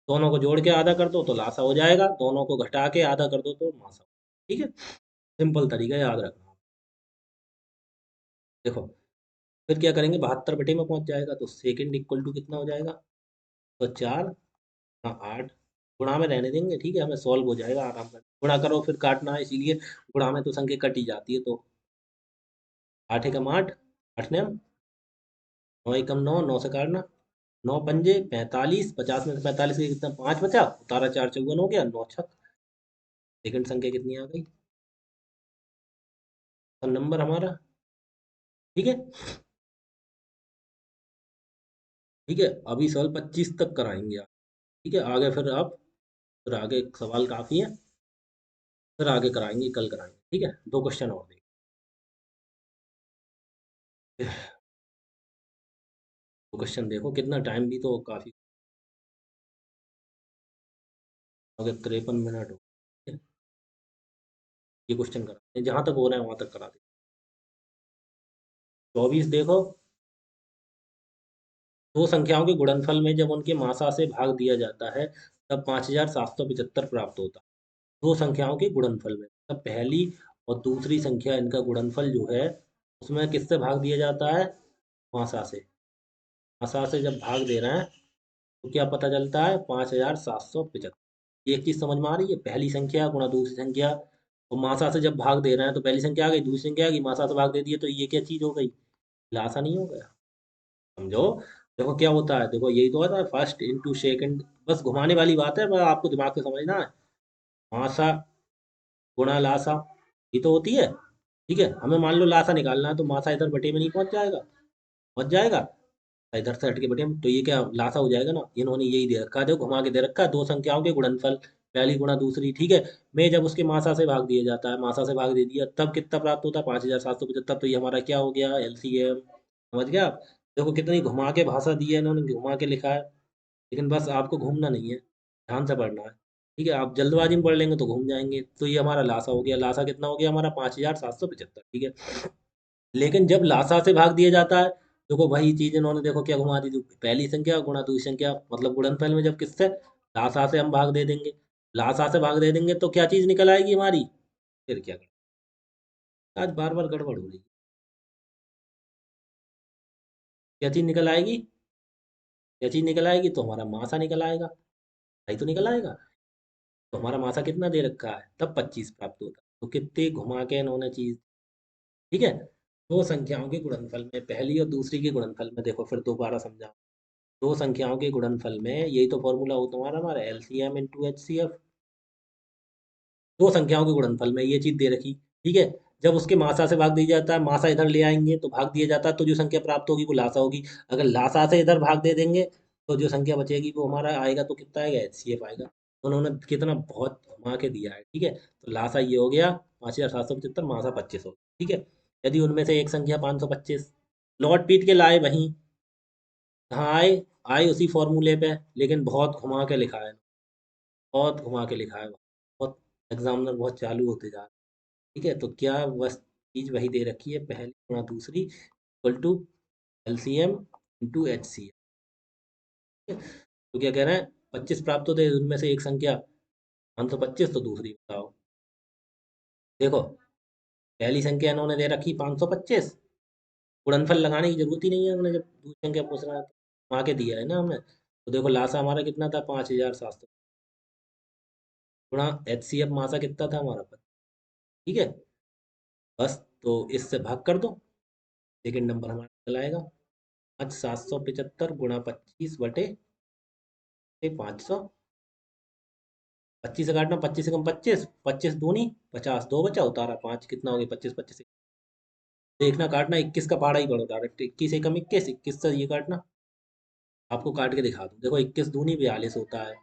दोनों को जोड़ के आधा कर दो तो लासा हो जाएगा, दोनों को घटा के आधा कर दो तो मासा, ठीक है। सिंपल तरीका, याद रखना। देखो फिर क्या करेंगे, 72 में पहुंच जाएगा तो सेकंड इक्वल टू कितना हो जाएगा, तो 4, हाँ 8, गुणा में रहने देंगे, ठीक है, हमें सॉल्व हो जाएगा आराम से, गुणा करो फिर काटना है, इसीलिए गुणा में तो संख्या कट ही जाती है, तो 8 एकम 8, 8 ने 9 एकम 9, 9 से काटना, 9 पंजे 45, 50 में से 45 के कितना, 5 बचा, उतारा 4 चौगुन हो गया, 9 छक, सेकंड संख्या कितनी आ गई, तो नंबर हमारा, ठीक है। ठीक है, अभी सवाल 25 तक कराएंगे आप, ठीक है, आगे फिर आप, फिर आगे सवाल काफ़ी है, फिर आगे कराएंगे, कल कराएंगे, ठीक है, 2 क्वेश्चन और देंगे। 2 क्वेश्चन देखो, कितना टाइम भी तो काफ़ी हो गया, 53 मिनट हो गए। ये क्वेश्चन कराते हैं, जहाँ तक हो रहा है वहाँ तक करा दें। 24 देखो, दो संख्याओं के गुणनफल में जब उनके मासा से भाग दिया जाता है तब 5775 प्राप्त होता है। दो संख्याओं के गुणनफल में, तब पहली और दूसरी संख्या, इनका गुणनफल जो है उसमें किससे भाग दिया जाता है, मासा से। मासा से जब भाग दे रहे हैं तो क्या पता चलता है, 5775। एक चीज समझ में आ रही है, पहली संख्या गुणा दूसरी संख्या, और मासा से जब भाग दे रहे हैं तो पहली संख्या आ गई, दूसरी संख्या आ गई, मासा से भाग दे दिए, तो ये क्या चीज हो गई, लासा नहीं हो गया, समझो। देखो क्या होता है, देखो यही तो होता है, फर्स्ट इंटू सेकंड, बस घुमाने वाली बात है, बस आपको दिमाग से समझना है। मासा गुणा लासा, ये तो होती है, ठीक है। हमें मान लो लासा निकालना है तो मासा इधर बटे में नहीं पहुंच जाएगा, पहुंच जाएगा, इधर से हट के बटे में, तो ये क्या लासा हो जाएगा ना, इन्होंने यही दे रखा है, देखो घुमा के दे रखा है, दो संख्याओं के गुणनफल, पहली गुणा दूसरी, ठीक है। में जब उसके मासा से भाग दिया जाता है, मासा से भाग दे दिया, तब कितना प्राप्त होता है, 5775, तो ये हमारा क्या हो गया, एलसीएम, समझ गया आप। देखो कितनी घुमा के भाषा दी है इन्होंने, घुमा के लिखा है, लेकिन बस आपको घूमना नहीं है, ध्यान से पढ़ना है, ठीक है। आप जल्दबाजी में पढ़ लेंगे तो घूम जाएंगे, तो ये हमारा लासा हो गया, लासा कितना हो गया हमारा, 5775, ठीक है। लेकिन जब लासा से भाग दिया जाता है, देखो वही चीज इन्होंने देखो क्या घुमा दी थी, पहली संख्या गुणा दूसरी संख्या, मतलब गुणनफल में जब किससे, लासा से हम भाग दे देंगे, लासा से भाग दे देंगे तो क्या चीज निकल आएगी हमारी, फिर क्या करें, आज बार बार गड़बड़ हो रही है, क्या चीज निकल आएगी, क्या चीज निकल आएगी, तो हमारा मासा निकल आएगा, सही तो निकल आएगा। तो हमारा मासा कितना दे रखा है, तब 25 प्राप्त होता है। तो कितने घुमा के इन्होंने चीज, ठीक है। दो संख्याओं के गुणनफल में, पहली और दूसरी के गुणनफल में, देखो फिर दोबारा समझा। दो संख्याओं के गुणनफल में, यही तो फॉर्मूला हो तुम्हारा, हमारा एलसीएम इंटू एचसीएफ। दो संख्याओं के गुणनफल में ये चीज दे रखी, ठीक है। जब उसके मासा से भाग दिया जाता है, मासा इधर ले आएंगे तो भाग दिया जाता है, तो जो संख्या प्राप्त होगी वो लासा होगी। अगर लासा से इधर भाग दे देंगे तो जो संख्या बचेगी वो हमारा आएगा, तो कितना आएगा, एचसीएफ आएगा। उन्होंने कितना बहुत घुमा के दिया है, ठीक है। तो लासा ये हो गया 5775, मासा 25 हो, ठीक है। यदि उनमें से एक संख्या 525, लौट पीट के लाए वहीं, कहाँ आए, आए उसी फॉर्मूले पे, लेकिन बहुत घुमा के लिखा है, बहुत घुमा के लिखा है, बहुत एग्जामिनर बहुत चालू होते जा रहे हैं, ठीक है। तो क्या बस चीज वही दे रखी है, पहली गुणा दूसरी equal to LCM into H C. तो क्या कह रहे हैं, 25 प्राप्त होते हैं, उनमें से एक संख्या 525, तो दूसरी बताओ। देखो पहली संख्या इन्होंने दे रखी 525, गुणनफल लगाने की जरूरत ही नहीं है, हमने जब दूसरी संख्या पूछ रहा है तो वहाँ के दिया है ना हमने। तो देखो लासा हमारा कितना था, 5700, गुणा एच सी एफ मासा कितना था हमारा, ठीक है। बस तो इससे भाग कर दो, सेकेंड नंबर हमारा निकल आएगा। आज 775 गुणा 25/500, 25 से काटना, 25 से कम 25, 25 दूनी 50, दो बचा, उतारा 5, कितना हो गया 25, 25 देखना काटना, 21 का पहाड़ा ही पड़ो डायरेक्ट, 21 एकम 21, 21 से ये काटना, आपको काट के दिखा दूं। देखो 21 दूनी 42 होता है,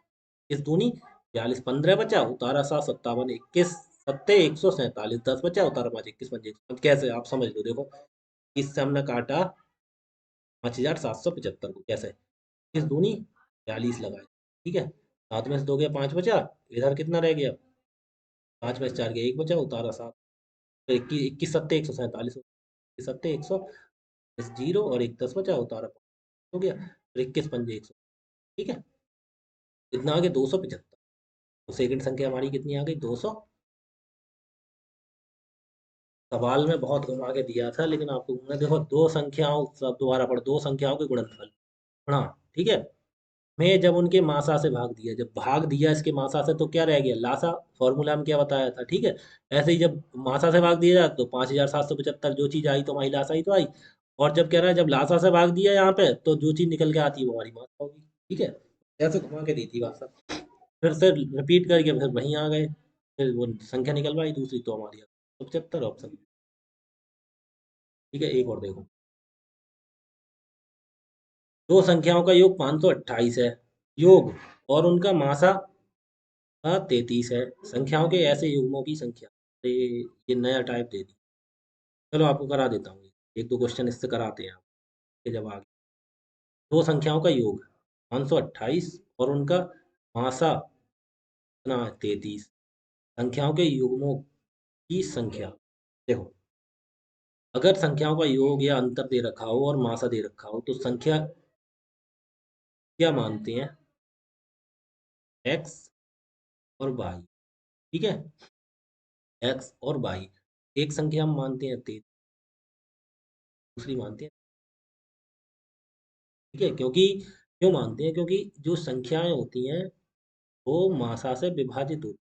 21 दूनी 42, 15 बचा, उतारा 757, 21 सत्ते 147, 10 बचा, उतारा 5, 21 5 अब कैसे आप समझ लो। देखो इससे हमने काटा 5775 को, कैसे, 21 दूनी 42 लगाए, ठीक है। सात में से दो गया, 5 बचा, इधर कितना रह गया, 5 में से 4 गया, 1 बचा, उतारा 7, तो 21 21 सत्ते 147, 21 सत्ते 100, जीरो और एक 10 बचा, उतारा 5 हो गया, फिर 21 पंजे 100, ठीक है। कितना आ गया 275। तो सेकंड संख्या हमारी कितनी आ गई, 200। सवाल में बहुत घुमा के दिया था, लेकिन आपको घूमना, देखो दो संख्याओं, सब दोबारा पढ़, दो संख्याओं के गुणनफल, हाँ ठीक है। मैं जब उनके मासा से भाग दिया, जब भाग दिया इसके मासा से, तो क्या रह गया, लासा। फॉर्मूला में क्या बताया था, ठीक है। ऐसे ही जब मासा से भाग दिया जाए तो 5775, जो चीज आई तो हमारी लासा ही तो आई। और जब कह रहा है जब लासा से भाग दिया यहाँ पे, तो जो चीज निकल के आती है वो हमारी मासा होगी, ठीक है। ऐसे घुमा के दी थी भाषा, फिर से रिपीट करके फिर वहीं आ गए, फिर वो संख्या निकलवाई दूसरी, तो हमारी 75 ऑप्शन, ठीक है। एक और देखो, दो संख्याओं का योग 528 है, योग, और उनका मासा 33 है, संख्याओं के ऐसे युग्मों की संख्या। अरे ये नया टाइप दे दी, चलो आपको करा देता हूँ, एक दो क्वेश्चन इससे कराते हैं आप, के जब आगे। दो संख्याओं का योग 528 और उनका मासा कितना है, 33, संख्याओं के युग्मों की संख्या। देखो अगर संख्याओं का योग या अंतर दे रखा हो और मासा दे रखा हो, तो संख्या क्या मानते हैं, एक्स और वाई, ठीक है। एक्स और वाई, एक संख्या हम मानते हैं 33, दूसरी मानते हैं, ठीक है। क्योंकि क्यों मानते हैं, क्योंकि जो संख्याएं होती हैं वो मासा से विभाजित होती है,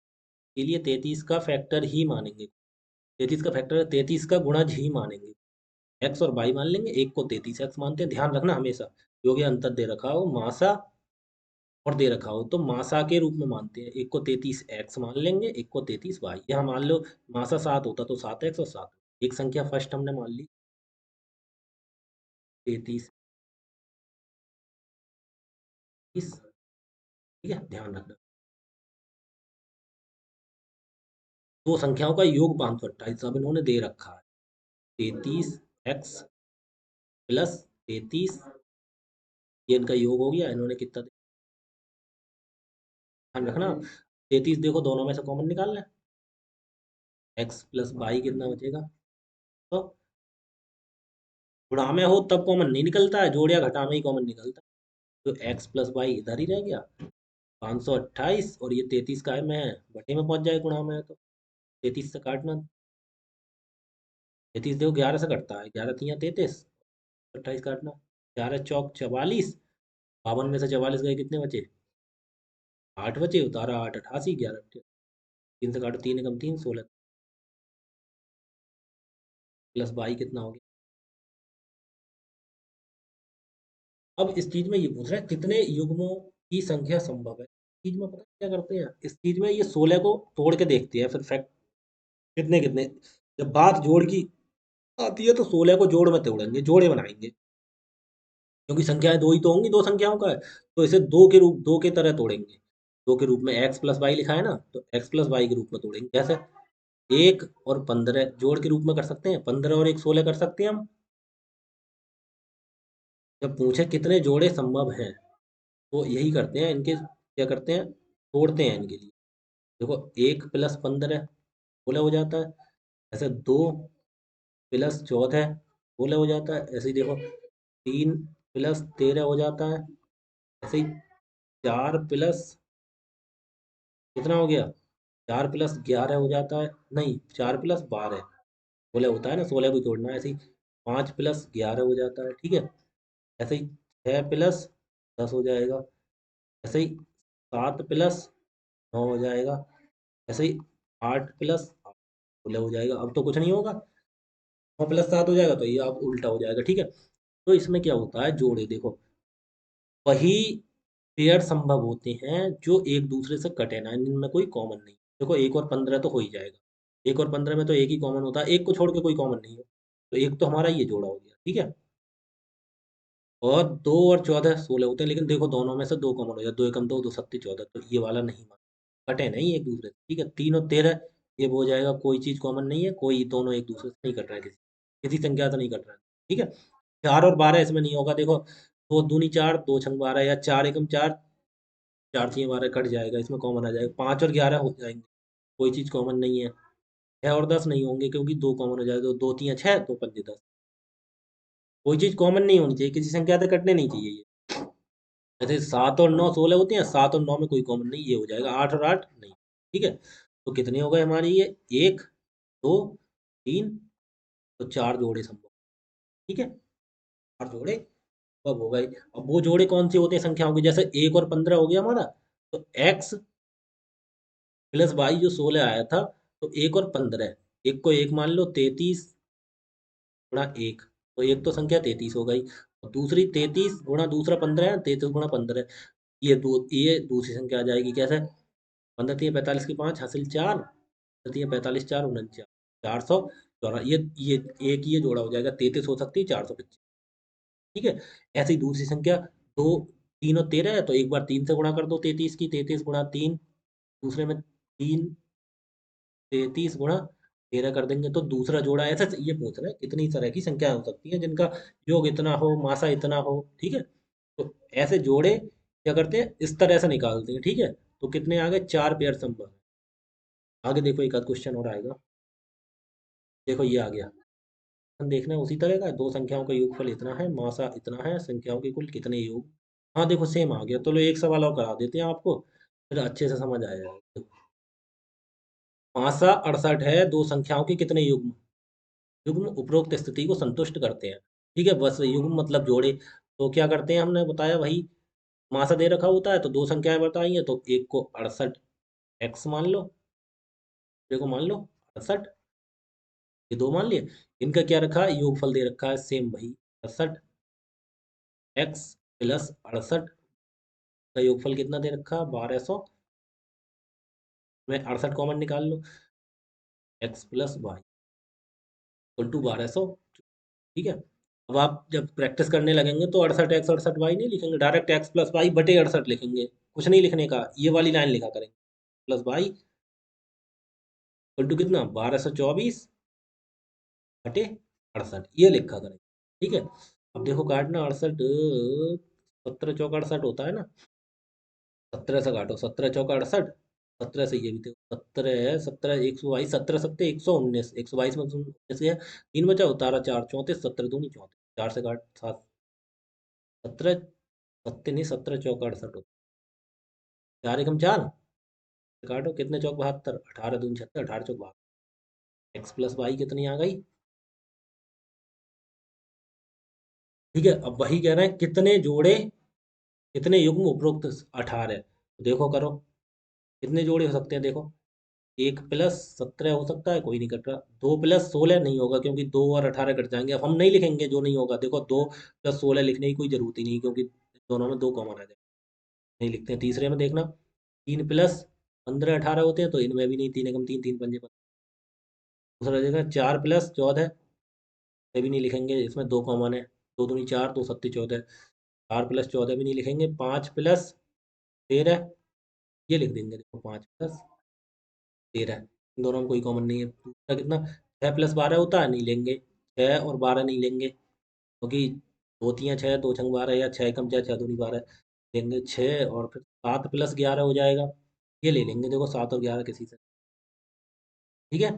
इसलिए 33 का फैक्टर ही मानेंगे, 33 का फैक्टर 33 का गुणज ही मानेंगे। एक्स और वाई मान लेंगे, एक को 33 एक्स मानते हैं, ध्यान रखना हमेशा, योग या अंतर दे रखा हो, मासा और दे रखा हो, तो मासा के रूप में मानते हैं, एक को 33 एक्स मान लेंगे, एक को 33 वाई। यहाँ मान लो मासा 7 होता तो 7 एक्स और 7, एक संख्या फर्स्ट हमने मान ली 33, ठीक है, ध्यान रखना। दो संख्याओं का योग 528 अब इन्होंने दे रखा है, 33 एक्स प्लस 33, ये इनका योग हो गया, इन्होंने कितना ध्यान रखना, 33 देखो दोनों में से कॉमन निकालना है, एक्स प्लस वाई कितना बचेगा, तो गुणा में हो तब कॉमन नहीं निकलता है, जोड़ या घटा में ही कॉमन निकलता है, तो एक्स प्लस वाई इधर ही रह गया, 528, और ये 33 का है, मैं बटे में पहुंच जाए गुणा में, तो 33 से काटना, 33 देखो 11 से कटता है, 11 तिया 33, 28 काटना, 11 चौक 44, 52 में से 44 गए, कितने बचे, 8 बचे, उतारा 8 88 11 3 से काटो, 3 एकम 3 16 प्लस बाई कितना हो गया। अब इस चीज में ये पूछ रहा है कितने युग्मों की संख्या संभव है। इस चीज में पता है क्या करते हैं, इस चीज में ये 16 को तोड़ के देखते हैं फिर फैक्ट कितने कितने। जब बात जोड़ की आती है तो 16 को जोड़ में तोड़ेंगे, जोड़े बनाएंगे, क्योंकि संख्याएं दो ही तो होंगी, दो संख्याओं का है, तो इसे दो के तरह तोड़ेंगे। दो के रूप में एक्स प्लस वाई लिखा है ना, तो एक्स प्लस वाई के रूप में तोड़ेंगे। कैसे? 1 और 15 जोड़ के रूप में कर सकते हैं, 15 और 1 16 कर सकते हैं हम। जब पूछे कितने जोड़े संभव हैं तो यही करते हैं, इनके क्या करते हैं, तोड़ते हैं इनके लिए। देखो 1 प्लस 15 16 हो जाता है, ऐसे 2 प्लस 14 16 हो जाता है, ऐसे ही देखो 3 प्लस 13 हो जाता है, ऐसे ही 4 प्लस कितना हो गया, 4 प्लस 11 हो जाता है, नहीं 4 प्लस 12 16 होता है ना, 16 को जोड़ना है। ऐसे ही 5 प्लस 11 हो जाता है, ठीक है। ऐसे ही 6 प्लस 10 हो जाएगा, ऐसे ही 7 प्लस 9 हो जाएगा, ऐसे ही 8 प्लस 8 हो जाएगा। अब तो कुछ नहीं होगा, 9 प्लस 7 हो जाएगा, तो ये अब उल्टा हो जाएगा, ठीक है। तो इसमें क्या होता है, जोड़े देखो वही पेयर संभव होते हैं जो एक दूसरे से कटे ना, इनमें कोई कॉमन नहीं। देखो 1 और 15 तो हो ही जाएगा, 1 और 15 में तो एक ही कॉमन होता है, एक को छोड़ के कोई कॉमन नहीं है, तो एक तो हमारा ये जोड़ा हो गया, ठीक है। और 2 और 14 16 होते हैं, लेकिन देखो दोनों में से दो कॉमन हो जाए, 2 एकम 2 2 सत्ती 14, तो ये वाला नहीं माना, कटे नहीं एक दूसरे से, ठीक है। 3 और 13 ये हो जाएगा, कोई चीज कॉमन नहीं है, कोई दोनों एक दूसरे से नहीं कट रहा है, किसी किसी संख्या से नहीं कट रहा है, ठीक है। 4 और 12 इसमें नहीं होगा, देखो 2 दूनी 4 2 छंग 12, या 4 एकम 4 4 6 12 कट जाएगा, इसमें कॉमन आ जाएगा। 5 और 11 हो जाएंगे, कोई चीज कॉमन नहीं है। 6 और 10 नहीं होंगे, क्योंकि दो कॉमन हो जाएगा, तो 2 3 6 2 5 10, कोई चीज कॉमन नहीं होनी चाहिए, किसी संख्या से कटने नहीं चाहिए ये। जैसे 7 और 9 16 होते हैं, 7 और 9 में कोई कॉमन नहीं, ये हो जाएगा 8 और 8 नहीं, ठीक है। तो कितने हो गए हमारे ये, 1 2 3, तो 4 जोड़े संभव, ठीक है। 4 जोड़े अब हो गए। अब वो जोड़े कौन से होते हैं संख्याओं के, जैसे 1 और 15 हो गया हमारा, तो एक्स प्लस वाई जो 16 आया था, तो 1 और 15, एक को एक मान लो, 33 गुणा 1, तो एक तो संख्या 33 हो गई, और दूसरी 33 गुणा दूसरा 15 है, 33 गुणा 15, ये दूसरी संख्या आ जाएगी। कैसे? 15 3 45 की 5 हासिल 4, 3 45 4 49, 414, ये एक ये जोड़ा हो जाएगा, 33 हो सकती है 425, ठीक है। ऐसे ही दूसरी संख्या, 2 3 और 13 है, तो एक बार 3 से गुणा कर दो 33 की, 33 गुणा 3, दूसरे में 3 33 गुणा 13 कर देंगे, तो दूसरा जोड़ा। ऐसा ये पूछ रहे हैं कितनी तरह की संख्या हो सकती है जिनका योग इतना हो, मासा इतना हो, ठीक है। तो ऐसे जोड़े क्या करते हैं, इस तरह से निकालते हैं, ठीक है। तो कितने आ गए, 4 पेयर संभव है। आगे देखो एक आध क्वेश्चन और आएगा, देखो ये आ गया। हम देखना है उसी तरह का, दो संख्याओं का योगफल इतना है, मासा इतना है, संख्याओं के कुल कितने योग। हाँ देखो सेम आ गया, तो लो एक सवाल और करा देते हैं आपको, फिर अच्छे से समझ आएगा। मासा 68 है, दो संख्याओं के कितने युग्म, युग्म उपरोक्त स्थिति को संतुष्ट करते हैं, ठीक है। बस युग्म मतलब जोड़े, तो क्या करते हैं, हमने बताया वही, मासा दे रखा होता है तो दो संख्याएं बताई हैं, तो एक को 68 एक्स मान लो, देखो मान लो 68, ये दो मान लिए, इनका क्या रखा है, योगफल दे रखा है सेम वही, 68 x प्लस 68 का योगफल कितना दे रखा है, 1200 में 68 कॉमन निकाल लो, x plus y equal to 1200, ठीक है। अब आप जब प्रैक्टिस करने लगेंगे तो 68 x 68 y नहीं लिखेंगे, डायरेक्ट x प्लस वाई बटे 68 लिखेंगे, कुछ नहीं लिखने का, ये वाली लाइन लिखा करेंगे, प्लस वाई इक्वल टू कितना, 1224 बटे 68, ये लिखा करेंगे, ठीक है। अब देखो काटना, 68 17 चौका 68 होता है ना, 17 से काटो, 17 चौका 68, 17 से ये भी देखो 17 है, 17 122, 17 सत्ते 119, 122 में 19 है, 3 बचा, उतारा 4 34, 17 दूनी 34, 4 से काट 7, 17 सत्ते नहीं, 17 चौका 68 होता, 4 एकम 4, काटो, कितने चौक 72, 18 दूनी 76, 18 चौक 72, एक्स प्लस वाई कितनी आ गई, ठीक है। अब वही कह रहे हैं कितने जोड़े, कितने युग्म उपरोक्त 18 है, तो देखो करो, कितने जोड़े हो सकते हैं देखो। 1 + 17 हो सकता है, कोई नहीं कट रहा। 2 + 16 नहीं होगा, क्योंकि 2 और 18 कट जाएंगे। अब हम नहीं लिखेंगे जो नहीं होगा। देखो 2 + 16 लिखने की कोई जरूरत ही नहीं, क्योंकि दोनों में 2 कॉमन आ जाए। नहीं लिखते हैं। तीसरे में देखना, 3 + 15 18 होते हैं, तो इनमें भी नहीं। 3 एकम 3, 3 पंजे 15। दूसरा देखना, 4 + 14, ये भी नहीं लिखेंगे, इसमें 2 कॉमन है। 2 दूनी 4, 2 सत्ती 14। 4 + 14 भी नहीं लिखेंगे। 5 + 13, ये लिख देंगे। देखो 5 + 13, इन दोनों में कोई कॉमन नहीं है। दूसरा कितना, 6 + 12 होता है, नहीं लेंगे। 6 और 12 नहीं लेंगे, क्योंकि 2 × 3 = 6, 2 × 12, या 6 × 6 = 6 दूनी 12 लेंगे। 6 और फिर 7 + 11 हो जाएगा, ये ले लेंगे। देखो 7 और 11 किसी से, ठीक है।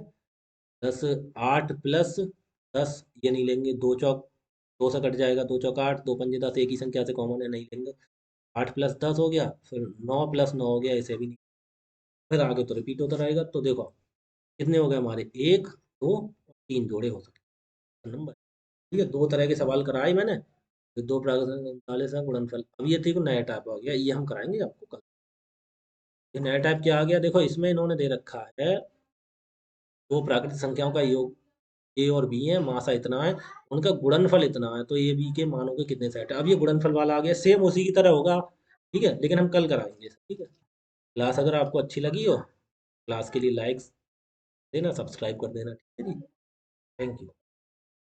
8 + 10, ये नहीं लेंगे। 2 से कट जाएगा। 2 × 4 = 8, 2 पंजे 10, एक ही संख्या से कॉमन है, नहीं लेंगे। 8 + 10 हो गया। फिर 9 + 9 हो गया, इसे भी नहीं। फिर आगे तो रिपीट होता रहेगा। तो देखो कितने हो गए हमारे, 1 2 और 3 जोड़े हो सकते हैं नंबर। ठीक है, 2 तरह के सवाल कराए मैंने। ये 2 प्राकृतिक संख्या, गुणनफल। अब ये देखो नया टाइप आ गया, ये हम कराएंगे आपको कल। ये नया टाइप क्या आ गया, देखो इसमें इन्होंने दे रखा है 2 प्राकृतिक संख्याओं का योग, ए और बी है, मासा इतना है, उनका गुणनफल इतना है, तो ए बी के मानों के कितने सेट है। अब ये गुणनफल वाला आ गया, सेम उसी की तरह होगा। ठीक है, लेकिन हम कल कराएंगे। ठीक है, क्लास अगर आपको अच्छी लगी हो, क्लास के लिए लाइक्स देना, सब्सक्राइब कर देना। ठीक है जी, थैंक यू।